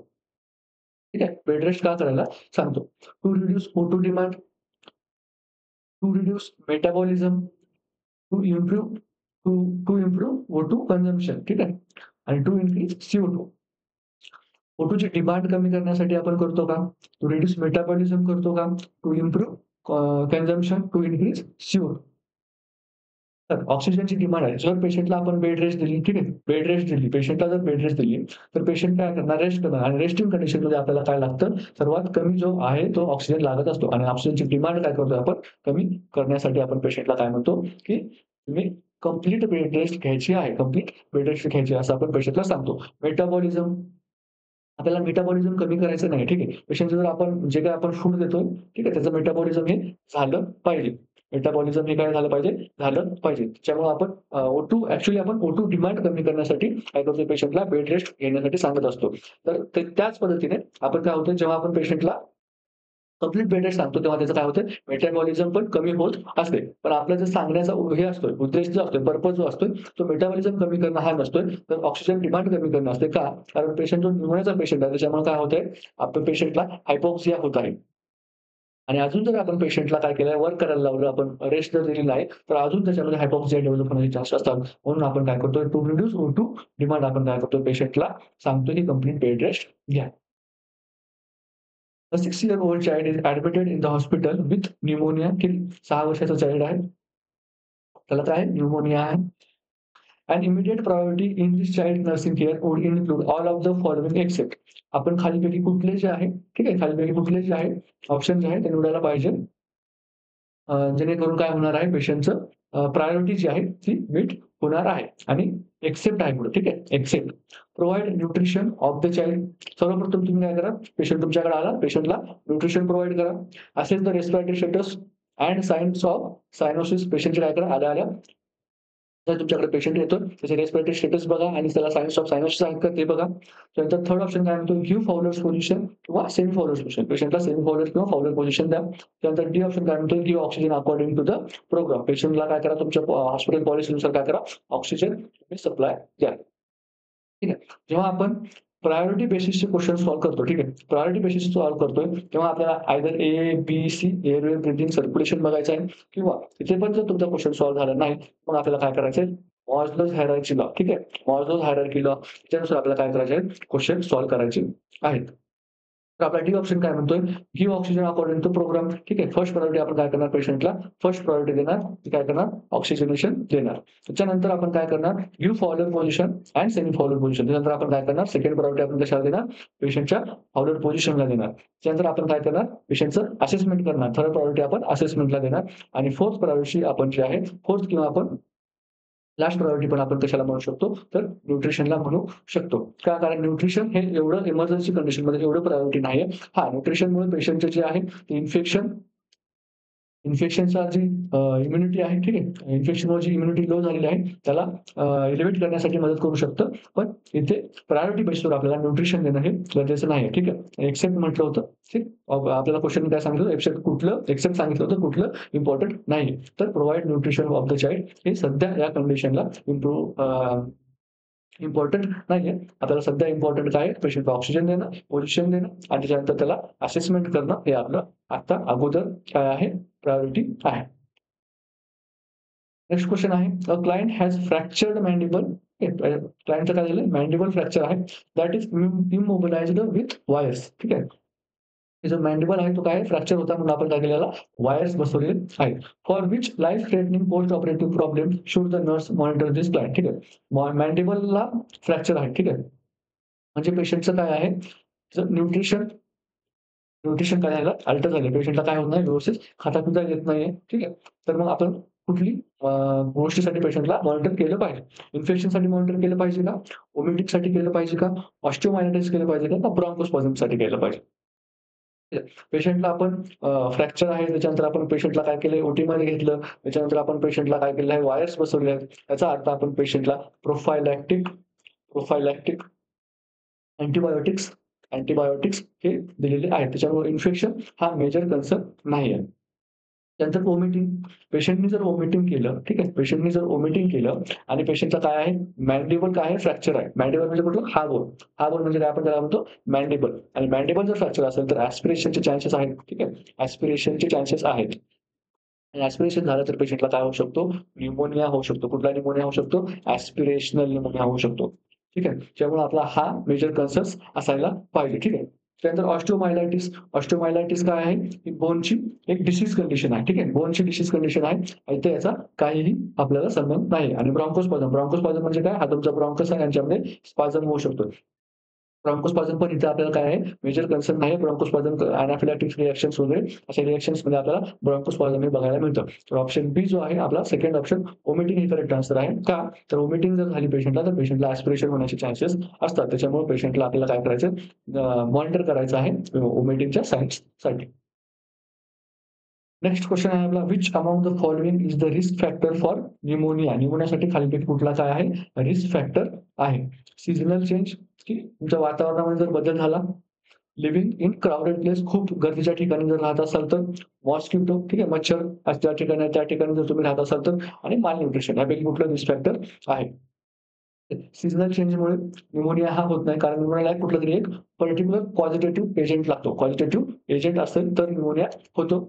ठीक आहे. बेड रेस्ट का करायला सांगतो? To reduce O2 demand, to reduce metabolism, to improve to to improve O2 consumption, ठीक आहे. आणि टू इन्क्रीज CO2. O2 ची डिमांड कमी करण्यासाठी आपण करतो का? टू रिड्यूस मेटाबॉलिझम करतो का? To improve consumption, to increase CO2. तर ऑक्सिजनची डिमांड आहे. जर पेशंटला आपण बेड रेस्ट दिली, ठीक आहे. बेड रेस्ट दिली, पेशंटला जर बेड रेस्ट दिली, तर पेशंट काय करणार, रेस्ट करणार आणि रेस्टिंग कंडिशनमध्ये आपल्याला काय लागतं, सर्वात कमी जो आहे तो ऑक्सिजन लागत असतो आणि ऑक्सिजनची डिमांड काय करतोय आपण, कमी करण्यासाठी आपण पेशंटला काय म्हणतो, की तुम्ही कंप्लीट बेड रेस्ट घ्यायची आहे. कंप्लीट बेड रेस्ट घ्यायची आहे असं आपण पेशंटला सांगतो. मेटाबॉलिझम, आपल्याला मेटाबॉलिझम कमी करायचं नाही, ठीक आहे. पेशंटचं जर आपण जे काही आपण फूड देतोय, ठीक आहे, त्याचं मेटाबॉलिझम हे झालं पाहिजे. मेटाबॉलिझम हे काय झालं पाहिजे, झालं पाहिजे. त्याच्यामुळे आपण O2 ॲक्चुअली आपण O2 डिमांड कमी करण्यासाठी काय करतो, पेशंटला बेड रेस्ट घेण्यासाठी सांगत असतो. तर त्याच पद्धतीने आपण काय होतं, जेव्हा आपण पेशंटला कंप्लीट बेड रेस्ट सांगतो, तेव्हा त्याचं काय होतं, मेटाबॉलिझम पण कमी होत असते. पण आपला जो सांगण्याचा हे असतोय, उद्देश जो असतोय, पर्पज जो असतोय, तो मेटाबॉलिझम कमी करणं हा नसतोय, तर ऑक्सिजन डिमांड कमी करणं असते. का? कारण पेशंट जो न्यूमोनियाचा पेशंट आहे, त्याच्यामुळे काय होतंय, आपल्या पेशंटला हायपॉक्सिया होत आहे. आणि अजून जर आपण पेशंटला काय केलंय, वर्क करायला लावलं, आपण रेस्ट जर दिली नाही, तर अजून त्याच्यामध्ये हायपॉक्सिया डेव्हलप होण्याचे चान्स असतात. म्हणून आपण काय करतोय, टू रिड्यूस O2 डिमांड आपण काय करतोय, पेशंटला सांगतोय की कंप्लीट बेड रेस्ट घ्या. A 6-year-old child is admitted in the hospital with pneumonia. किती 6 वर्षाचा चाइल्ड आहे. त्याला काय आहे? न्यूमोनिया आहे. And immediate priority in this child nursing care would include all of the following except. आपण खालीलपैकी कुठले जे आहे, ठीक आहे, खालीलपैकी कुठले जे आहे, ऑप्शन जे आहे ते निवडायला पाहिजे. जेणेकरून काय होणार आहे पेशंटचं प्रायोरिटी जी आहे ती मीट होणार आहे आणि एक्सेप्ट आहे पुढे ठीक आहे. Except. Provide nutrition of the child. सर्वप्रथम तुम्ही काय करा, पेशंट तुमच्याकडे आला, पेशंटला न्यूट्रिशन प्रोव्हाईड करा. असेच the respiratory status and signs of cyanosis. पेशंटचे काय करा, आल्या-आल्या जर तुमच्याकडे पेशंट येतो, त्याचे रेस्पिरेटरी स्टेटस बघा आणि त्याला सायन्स ऑफ सायनोसिस आहेत का ते बघा. त्यानंतर थर्ड ऑप्शन काय म्हणतो, गिव्ह फॉलोअर्स पोझिशन किंवा सेमी फॉलोअर्स पोझिशन. पेशंटला सेमी फॉलोअर किंवा फॉलोअर पोझिशन द्या. त्यानंतर डी ऑप्शन काय म्हणतो, give oxygen according to the programme. पेशंटला काय करा, तुमच्या हॉस्पिटल पॉलिसीनुसार काय करा, ऑक्सिजन तुम्ही सप्लाय द्या. ठीक आहे. जेव्हा आपण प्रायोरिटी बेसिसचे क्वेश्चन सॉल्व्ह करतो, ठीक आहे. प्रायोरिटी बेसिस सॉल्व्ह करतोय, तेव्हा आपल्याला आयदर ए, बी, सी एअरवे, ब्रीथिंग, सर्क्युलेशन बघायचं आहे किंवा तिथे पण जर तुमचा क्वेश्चन सॉल्व्ह झाला नाही, मग आपल्याला काय करायचं आहे, मॉझलोज हायरार्की लॉ, ठीक आहे. मॉझलोज हायरार्की लॉ त्याच्यानुसार आपल्याला काय करायचे आहे, क्वेश्चन सॉल्व्ह करायचे आहेत. तर आपला डी ऑप्शन काय म्हणतोय, give oxygen according to programme. ठीक आहे. फर्स्ट प्रायोरिटी आपण काय करणार, पेशंटला फर्स्ट प्रायोरिटी देणार, काय करणार, ऑक्सिजनेशन देणार. त्याच्यानंतर आपण काय करणार, give follower position and semi follower position. त्यानंतर आपण काय करणार, सेकंड प्रायोरिटी आपण कशाला देणार, पेशंटच्या फॉलोअर पोझिशनला देणार. त्यानंतर आपण काय करणार, पेशंटचं असेसमेंट करणार. थर्ड प्रायोरिटी आपण असेसमेंटला देणार आणि फोर्थ प्रायोरिटी आपण जे आहे, फोर्थ किंवा आपण लास्ट प्रायोरिटी पण आपण कशाला म्हणू शकतो, तर न्यूट्रिशनला म्हणू शकतो. का? कारण न्यूट्रिशन हे एवढं इमर्जन्सी कंडिशनमध्ये एवढं प्रायोरिटी नाहीये. हां, न्यूट्रिशनमुळे पेशंटचे जे आहे ते इन्फेक्शनचा जी इम्युनिटी आहे, ठीक आहे. इन्फेक्शनमुळे जी इम्युनिटी लो झालेली आहे, त्याला एलिव्हेट करण्यासाठी मदत करू शकतं. पण इथे प्रायोरिटी बेसवर आपल्याला न्यूट्रिशन देणं हे गरजेचं नाही, ठीक आहे. एक्सेप्ट म्हटलं होतं, ठीक. आपल्याला क्वेश्चनने काय सांगितलं, एक्सेप्ट सांगितलं होतं, कुठलं इम्पोर्टंट नाही. तर provide nutrition of the child हे सध्या या कंडिशनला इम्पोर्टंट नाहीये. आपल्याला सध्या इम्पोर्टंट काय आहे, पेशंटला ऑक्सिजन देणं, पोझिशन देणं आणि त्याच्यानंतर त्याला असेसमेंट करणं हे आपलं आता अगोदर काय आहे, प्रायोरिटी आहे. नेक्स्ट क्वेश्चन आहे, a client has fractured mandible. क्लायंटचं काय झालं, मॅन्डिबल फ्रॅक्चर आहे, that is immobilized with wires. ठीक आहे. हे जो मॅन्डिबल आहे तो काय फ्रॅक्चर होता म्हणून आपण काय केलेला, वायर्स बसवलेले आहेत. For which life threatening post operative problem should the nurse monitor this client. ठीक आहे. मॅन्डिबलला फ्रॅक्चर आहे, ठीक आहे. म्हणजे पेशंटचं काय आहे, जर न्यूट्रिशन न्यूट्रिशन काय झालं, अल्टर झालं. पेशंटला काय होत नाही, व्यवस्थित खाता-पिता येत नाहीये. ठीक आहे. तर मग आपण कुठली गोष्टीसाठी पेशंटला मॉनिटर केलं पाहिजे. इन्फेक्शनसाठी मॉनिटर केलं पाहिजे का? व्हॉमिटिंगसाठी केलं पाहिजे का? ऑस्टिओमायलायटिस केलं पाहिजे का? ब्रोंकोस्पॅझमसाठी केलं पाहिजे. पेशंटला आपण फ्रॅक्चर आहे, त्याच्यानंतर आपण पेशंटला काय केलंय, ओटीमध्ये घेतलं. त्याच्यानंतर आपण पेशंटला काय केलं आहे, वायर्स बसवले आहेत. याचा अर्थ आपण पेशंटला प्रोफायलॅक्टिक प्रोफायलॅक्टिक अँटिबायोटिक्स अँटिबायोटिक्स हे दिलेले आहेत. त्याच्यामुळे इन्फेक्शन हा मेजर कन्सर्न नाही आहे. त्यानंतर व्हॉमिटिंग. पेशंटनी जर व्हॉमिटिंग केलं, ठीक आहे. पेशंटनी जर व्हॉमिटिंग केलं आणि पेशंटचा काय आहे, मॅन्डिबल काय आहे, फ्रॅक्चर आहे. मॅन्डिबल म्हणजे कुठलं, हा बोन. हा बोन म्हणजे काय आपण त्याला म्हणतो, मॅन्डिबल. आणि मॅन्डिबल जर फ्रॅक्चर असेल तर ॲस्पिरेशनचे चान्सेस आहेत, ठीक आहे. ॲस्पिरेशनचे चान्सेस आहेत. आणि ॲस्पिरेशन झालं तर पेशंटला काय होऊ शकतो, न्यूमोनिया होऊ शकतो. कुठला न्यूमोनिया होऊ शकतो, ॲस्पिरेशनल न्यूमोनिया होऊ शकतो. ठीक आहे. त्यामुळे आपला हा मेजर कन्सर्न असायला पाहिजे. ठीक आहे. त्यानंतर ऑस्टिओमायलायटिस. ऑस्टिओमायलायटिस काय आहे? ही बोनची एक डिसीज कंडिशन आहे. ठीक आहे. बोनची डिसीज कंडिशन आहे. इथे याचा काहीही आपल्याला संबंध नाही. आणि ब्रॉन्कोस्पाझम. ब्रॉन्कोस्पाझम म्हणजे काय? हा तुमचा ब्रॉन्कस आहे, यांच्यामध्ये स्पाझम होऊ शकतो. ब्रॉन्कोस्पाझम पण इथे आपल्याला काय आहे, मेजर कन्सर्न नाही. ब्रॉन्कोस्पाझम अनाफिलॅक्टिक रिएक्शन्स वगैरे अशा रिएक्शन्समध्ये आपल्याला ब्रॉन्कोस्पाझम हे बघायला मिळतं. तर ऑप्शन बी जो आहे आपला सेकंड ऑप्शन, व्हॉमिटिंग हे करेक्ट आन्सर आहे. का? तर व्हॉमिटिंग जर झाली पेशंटला, तर पेशंटला ॲस्पिरेशन होण्याचे चान्सेस असतात. त्याच्यामुळे पेशंटला आपल्याला काय करायचं, मॉनिटर करायचं आहे व्हॉमिटिंगच्या साइन्ससाठी. नेक्स्ट क्वेश्चन आहे आपला, which among the following is the risk factor for pneumonia. न्यूमोनियासाठी खालीलपैकी कुठला काय आहे, रिस्क फॅक्टर आहे. सीझनल चेंज, की तुमच्या वातावरणामध्ये जर बदल झाला, लिव्हिंग इन क्राउडेड प्लेस, खूप गर्दीच्या ठिकाणी जर राहत असाल तर, मॉस्किटो, ठीक आहे, मच्छर ज्या ठिकाणी आहे त्या ठिकाणी जर तुम्ही राहत असाल तर, आणि मालन्यूट्रिशन यापैकी कुठलं रिस्क फॅक्टर आहे. सीझनल चेंजमुळे न्यूमोनिया हा होत नाही, कारण न्यूमोनियाला कुठलातरी एक पर्टिक्युलर क्वालिटेटिव्ह एजंट लागतो. क्वालिटेटिव्ह एजंट असेल तर न्यूमोनिया होतो.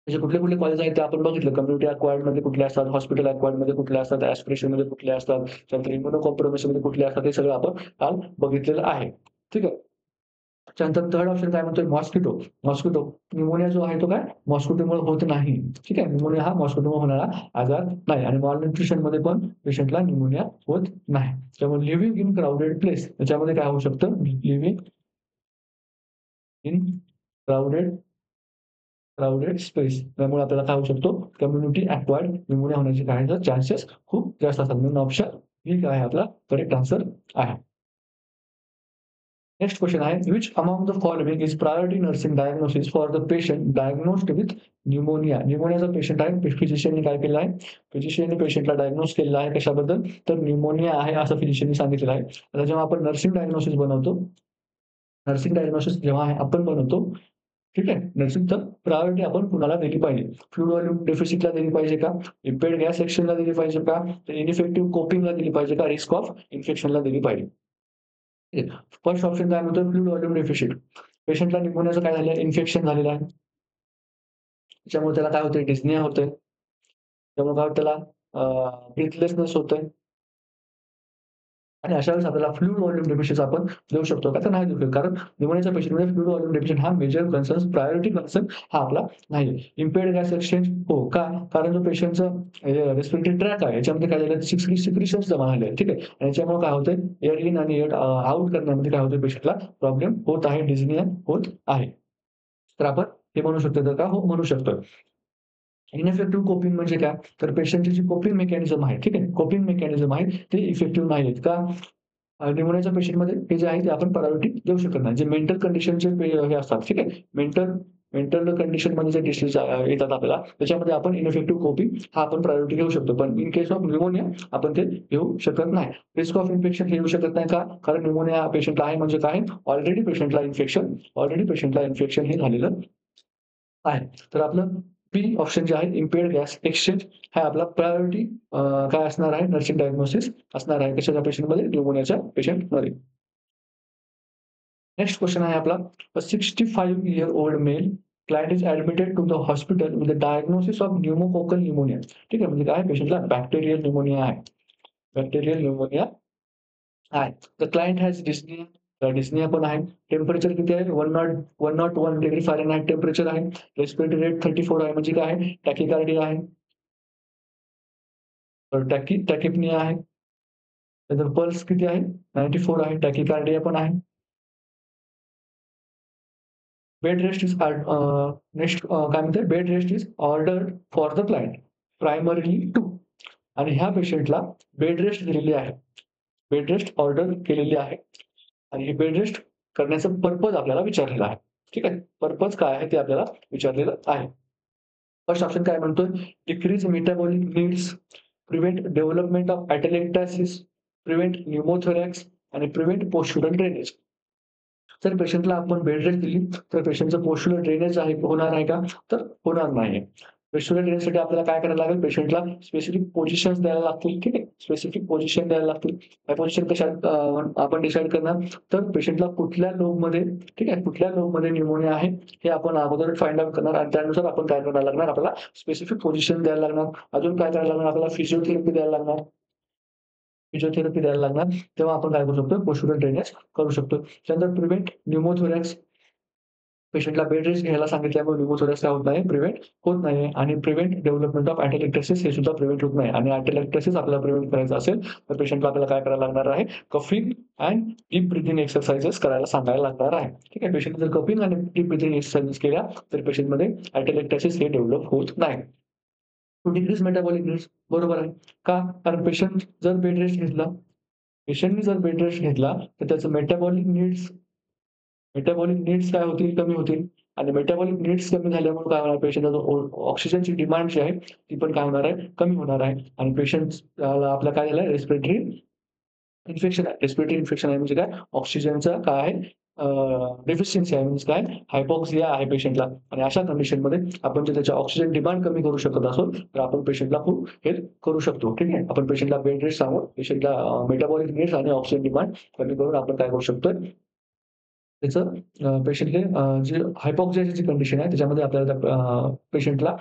म्हणजे कुठले-कुठले कॉलेज आहेत ते आपण बघितलं. कम्युनिटी अक्वायर्डमध्ये कुठले असतात, हॉस्पिटल अक्वायर्डमध्ये कुठले असतात, ॲस्पिरेशनमध्ये कुठले असतात, त्यानंतर इम्युनो कॉम्प्रोमाइजमध्ये कुठले असतात, हे सगळं आपण काल बघितलेलं आहे. ठीक आहे. त्यानंतर थर्ड ऑप्शन काय म्हणतोय, मॉस्किटो. मॉस्किटो न्यूमोनिया जो आहे तो काय मॉस्किटोमुळे होत नाही. ठीक आहे. न्यूमोनिया हा मॉस्किटोमुळे होणारा आजार नाही आणि मालन्यूट्रिशनमध्ये पण पेशंटला न्यूमोनिया होत नाही. त्यामुळे लिव्हिंग इन क्राउडेड प्लेस याच्यामध्ये काय होऊ शकतं, living in crowded crowded space. त्यामुळे आपल्याला काय होऊ शकतो, कम्युनिटी अक्वायर्ड न्यूमोनिया होण्याचे काय चान्सेस खूप जास्त असतात. म्हणून ऑप्शन बी काय आहे आपला करेक्ट आन्सर आहे. नेक्स्ट क्वेश्चन आहे, which among the following is priority nursing diagnosis for the patient diagnosed with pneumonia. न्यूमोनियाचा पेशंट आहे, फिजिशियनने काय केलं आहे, फिजिशियनने पेशंटला डायग्नोज केलेलं आहे कशाबद्दल, तर न्यूमोनिया आहे असं फिजिशियनने सांगितलेलं आहे. आता जेव्हा आपण नर्सिंग डायग्नोसिस बनवतो, नर्सिंग डायग्नोसिस जेव्हा आपण बनवतो, ठीक आहे, नर्सिंग तर प्रायोरिटी आपण कुणाला दिली पाहिजे, फ्लूइड व्हॉल्यूम डेफिसिटला दिली पाहिजे का, इम्पेयर्ड गॅस एक्सचेंजला दिली पाहिजे का, तर इनइफेक्टिव्ह कोपिंगला दिली पाहिजे का, रिस्क ऑफ इन्फेक्शनला दिली पाहिजे. फर्स्ट ऑप्शन काय म्हणतो, फ्लूइड व्हॉल्यूम डेफिसिट. पेशंटला न्यूमोनियाचं काय झालं, इन्फेक्शन झालेलं आहे. त्याच्यामुळे त्याला काय होतंय, डिस्निया होतोय. त्यामुळे काय होतं त्याला ब्रीथलेसनेस होतोय. आणि अशा वेळेस आपल्याला फ्लूइड व्हॉल्यूम डेफिशियन्सी आपण देऊ शकतो का? तर नाही देऊ शकत. कारण न्यूमोनियाच्या पेशंटमध्ये फ्लूइड व्हॉल्यूम डेफिशियन्सी हा मेजर कन्सर्न, प्रायोरिटी कन्सर्न हा आपला नाही. इम्पेयर्ड गॅस एक्सचेंज हो का? कारण जो पेशंटचा रेस्पिरेटरी ट्रॅक आहे याच्यामध्ये काय झालं, सिक्रिशन्स जमा झाले आहेत. ठीक आहे. आणि याच्यामुळे काय होतंय, एअर इन आणि एअर आउट करण्यामध्ये काय होतंय, पेशंटला प्रॉब्लेम होत आहे, डिस्निया होत आहे. तर आपण हे म्हणू शकतो तर का? हो म्हणू शकतो. इनइफेक्टिव्ह कोपिंग म्हणजे काय? तर पेशंटची जी कोपिंग मेकॅनिझम आहे, ठीक आहे. कोपिंग मेकॅनिझम आहे ते इफेक्टिव्ह नाहीयेत का? न्यूमोनियाच्या पेशंटमध्ये हे जे आहे ते आपण प्रायोरिटी देऊ शकत नाही. जे मेंटल कंडिशनचे हे असतात, ठीक आहे. मेंटल मेंटल कंडिशनमध्ये जे डिसीज येतात आपल्याला, त्याच्यामध्ये आपण इनइफेक्टिव्ह कोपिंग हा आपण प्रायोरिटी घेऊ शकतो. पण इन केस ऑफ न्यूमोनिया आपण ते घेऊ शकत नाही. रिस्क ऑफ इन्फेक्शन हे घेऊ शकत नाही का? कारण न्यूमोनिया पेशंटला आहे म्हणजे काय? ऑलरेडी पेशंटला इन्फेक्शन हे झालेलं आहे. तर आपलं बी ऑप्शन जे आहे इम्पेयर्ड गॅस एक्सचेंज हा आपला प्रायोरिटी काय असणार आहे, नर्सिंग डायग्नोसिस असणार आहे. कशाच्या पेशंटमध्ये? न्यूमोनियाच्या पेशंटमध्ये. नेक्स्ट क्वेश्चन आहे आपला, 65 year old male client is admitted to the hospital with the diagnosis of pneumococcal pneumonia. ठीक आहे, म्हणजे काय पेशंटला बॅक्टेरियल न्यूमोनिया आहे. बॅक्टेरियल न्यूमोनिया आहे. The client has dyspnoea, dyspnoea पण आहे. टेम्परेचर किती आहे? 101 डिग्री फॅरनहाइट टेम्परेचर आहे. रेस्पिरेटरी रेट 34 आहे, म्हणजे काय आहे? टॅकीकार्डिया आहे. तर टॅकिपनिया आहे. त्यानंतर पल्स किती आहे? 94 आहे. टॅकीकार्डिया पण आहे. बेड रेस्ट इज नेक्स्ट काय म्हणते, bed rest is ordered for the client primarily to. आणि ह्या पेशंटला बेड रेस्ट दिलेली आहे. बेड रेस्ट ऑर्डर केलेली आहे. आणि हे बेड रेस्ट करण्याचा पर्पज आपल्याला विचारलेला आहे. ठीक आहे. पर्पज काय आहे ते आपल्याला विचारलेलं आहे. फर्स्ट ऑप्शन काय म्हणतोय, decrease metabolic needs, prevent development of atelectasis, prevent pneumothorax आणि प्रिव्हेंट पोस्चुरल ड्रेनेज. जर पेशंटला आपण बेड रेस्ट दिली, तर पेशंटचं पोस्चुरल ड्रेनेज आहे होणार आहे का? तर होणार नाही. पोस्चुरल ड्रेनेजसाठी आपल्याला काय करायला लागेल? पेशंटला स्पेसिफिक पोझिशन्स द्यायला लागतील. ठीक आहे. स्पेसिफिक पोझिशन द्यायला लागतील. त्या पोझिशन कशात आपण डिसाईड करणार? तर पेशंटला कुठल्या लोबमध्ये, ठीक आहे, कुठल्या लोबमध्ये न्यूमोनिया आहे हे आपण अगोदर फाइंड आउट करणार आणि त्यानुसार आपण काय करायला लागणार? आपल्याला स्पेसिफिक पोझिशन द्यायला लागणार. अजून काय करायला लागणार? आपल्याला फिजिओथेरपी द्यायला लागणार. फिजिओथेरपी द्यायला लागणार. तेव्हा आपण काय करू शकतो? पोस्चुरल ड्रेनेज करू शकतो. त्यानंतर प्रिव्हेंट न्यूमोथोरॅक्स. पेशंटला बेड रेस्ट घ्यायला सांगितल्यामुळे न्यूमोथोरॅक्स काय होत नाही? प्रिव्हेंट होत नाही. आणि प्रिव्हेंट डेव्हलपमेंट ऑफ ॲटेलेक्टासिस हे सुद्धा प्रिव्हेंट होत नाही. आणि ॲटेलेक्टासिस आपल्याला प्रिव्हेंट करायचं असेल, तर पेशंटला आपल्याला काय करायला लागणार आहे? Coughing and deep breathing exercises करायला सांगायला लागणार आहे. ठीक आहे. पेशंटने जर कफिंग आणि डीप ब्रीथिंग एक्सरसाइजेस केल्या, तर पेशंटमध्ये ॲटेलेक्टासिस हे डेव्हलप होत नाही. टू डिक्रीज मेटाबॉलिक नीड्स बरोबर आहे. का? कारण पेशंट जर बेड रेस्ट घेतला, पेशंटने जर बेड रेस्ट घेतला, तर त्याचं मेटाबॉलिक नीड्स काय होतील? कमी होतील. आणि मेटाबॉलिक नीड्स कमी झाल्यामुळे काय होणार? पेशंटचा जो ऑक्सिजनची डिमांड जी आहे, ती पण काय होणार आहे? कमी होणार आहे. आणि पेशंटला आपलं काय झालंय? रेस्पिरेटरी इन्फेक्शन आहे. रेस्पिरेटरी इन्फेक्शन आहे म्हणजे काय? ऑक्सिजनचा काय आहे? डेफिशियन्सी आहे म्हणजे काय? हायपॉक्सिया आहे पेशंटला. आणि अशा कंडिशनमध्ये आपण जर त्याची ऑक्सिजन डिमांड कमी करू शकत असू, तर आपण पेशंटला खूप हेल्प करू शकतो. ठीक आहे. आपण पेशंटला बेड रेस्ट सांगून पेशंटला मेटाबॉलिक नीड्स आणि ऑक्सिजन डिमांड कमी करून आपण काय करू शकतोय? त्याचं पेशंटचे जे हायपॉक्सियाची जी कंडिशन आहे त्याच्यामध्ये आपल्याला त्या पेशंटला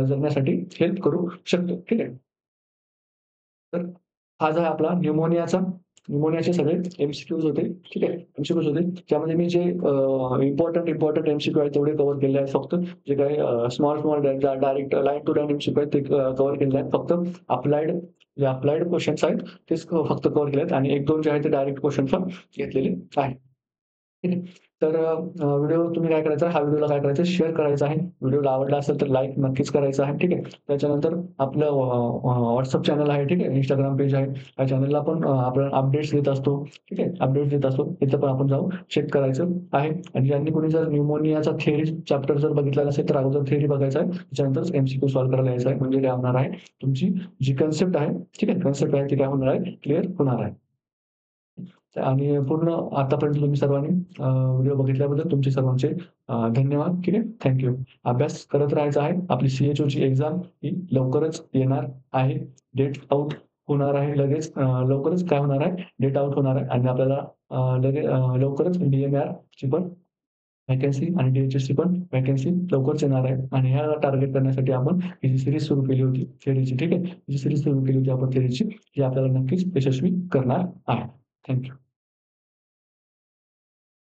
जगण्यासाठी हेल्प करू शकतो. ठीक आहे. तर हा जो आहे आपला न्यूमोनियाचे सगळे एम-सी-क्यूज होते. ठीक आहे. एम-सी-क्यूज होते. त्यामध्ये मी जे इम्पोर्टंट एम-सी-क्यू आहेत तेवढे कव्हर केले आहेत फक्त. जे काही small direct line to line MCQ आहेत ते कव्हर केलेले आहेत. फक्त अप्लाइड क्वेशन्स आहेत तेच फक्त कव्हर केले आहेत आणि 1-2 जे आहेत ते डायरेक्ट क्वेशन्स पण घेतलेले आहेत. ठीक आहे. तर व्हिडिओ तुम्ही काय करायचा, हा व्हिडिओला काय करायचं, शेअर करायचा आहे. व्हिडिओला आवडला असेल तर लाईक नक्कीच करायचं आहे. ठीक आहे. त्याच्यानंतर आपलं WhatsApp चॅनल आहे. ठीक आहे. Instagram पेज आहे. या चॅनलला पण आपण अपडेट्स देत असतो. ठीक आहे. अपडेट्स देत असतो. तिथं पण आपण जाऊन चेक करायचं आहे. आणि ज्यांनी कोणी जर न्यूमोनियाचा थिअरी चॅप्टर जर बघितला नसेल तर अगोदर थिअरी बघायचा आहे. त्याच्यानंतर एम-सी-क्यू सॉल्व्ह करायला यायचं आहे. म्हणजे काय होणार आहे, तुमची जी कन्सेप्ट आहे, ठीक आहे, कन्सेप्ट आहे ती काय होणार आहे, क्लिअर होणार आहे. आणि पूर्ण आतापर्यंत तुम्ही सर्वांनी व्हिडिओ बघितल्याबद्दल तुमचे सर्वांचे धन्यवाद. ठीक आहे. Thank you. अभ्यास करत राहायचा आहे. आपली CHOची एक्झाम ही लवकरच येणार आहे. डेट आउट होणार आहे लगेच. लवकरच काय होणार आहे, डेट आउट होणार आहे आणि आपल्याला लवकरच DMRची पण व्हॅकन्सी आणि DHSची पण व्हॅकन्सी लवकरच येणार आहे आणि ह्याला टार्गेट करण्यासाठी आपण ही जी सीरीज सुरू केली होती थिअरीची, ठीक आहे. जी सीरीज सुरू केली होती आपण थिअरीची, ही आपल्याला नक्कीच यशस्वी करणार आहे. Thank you.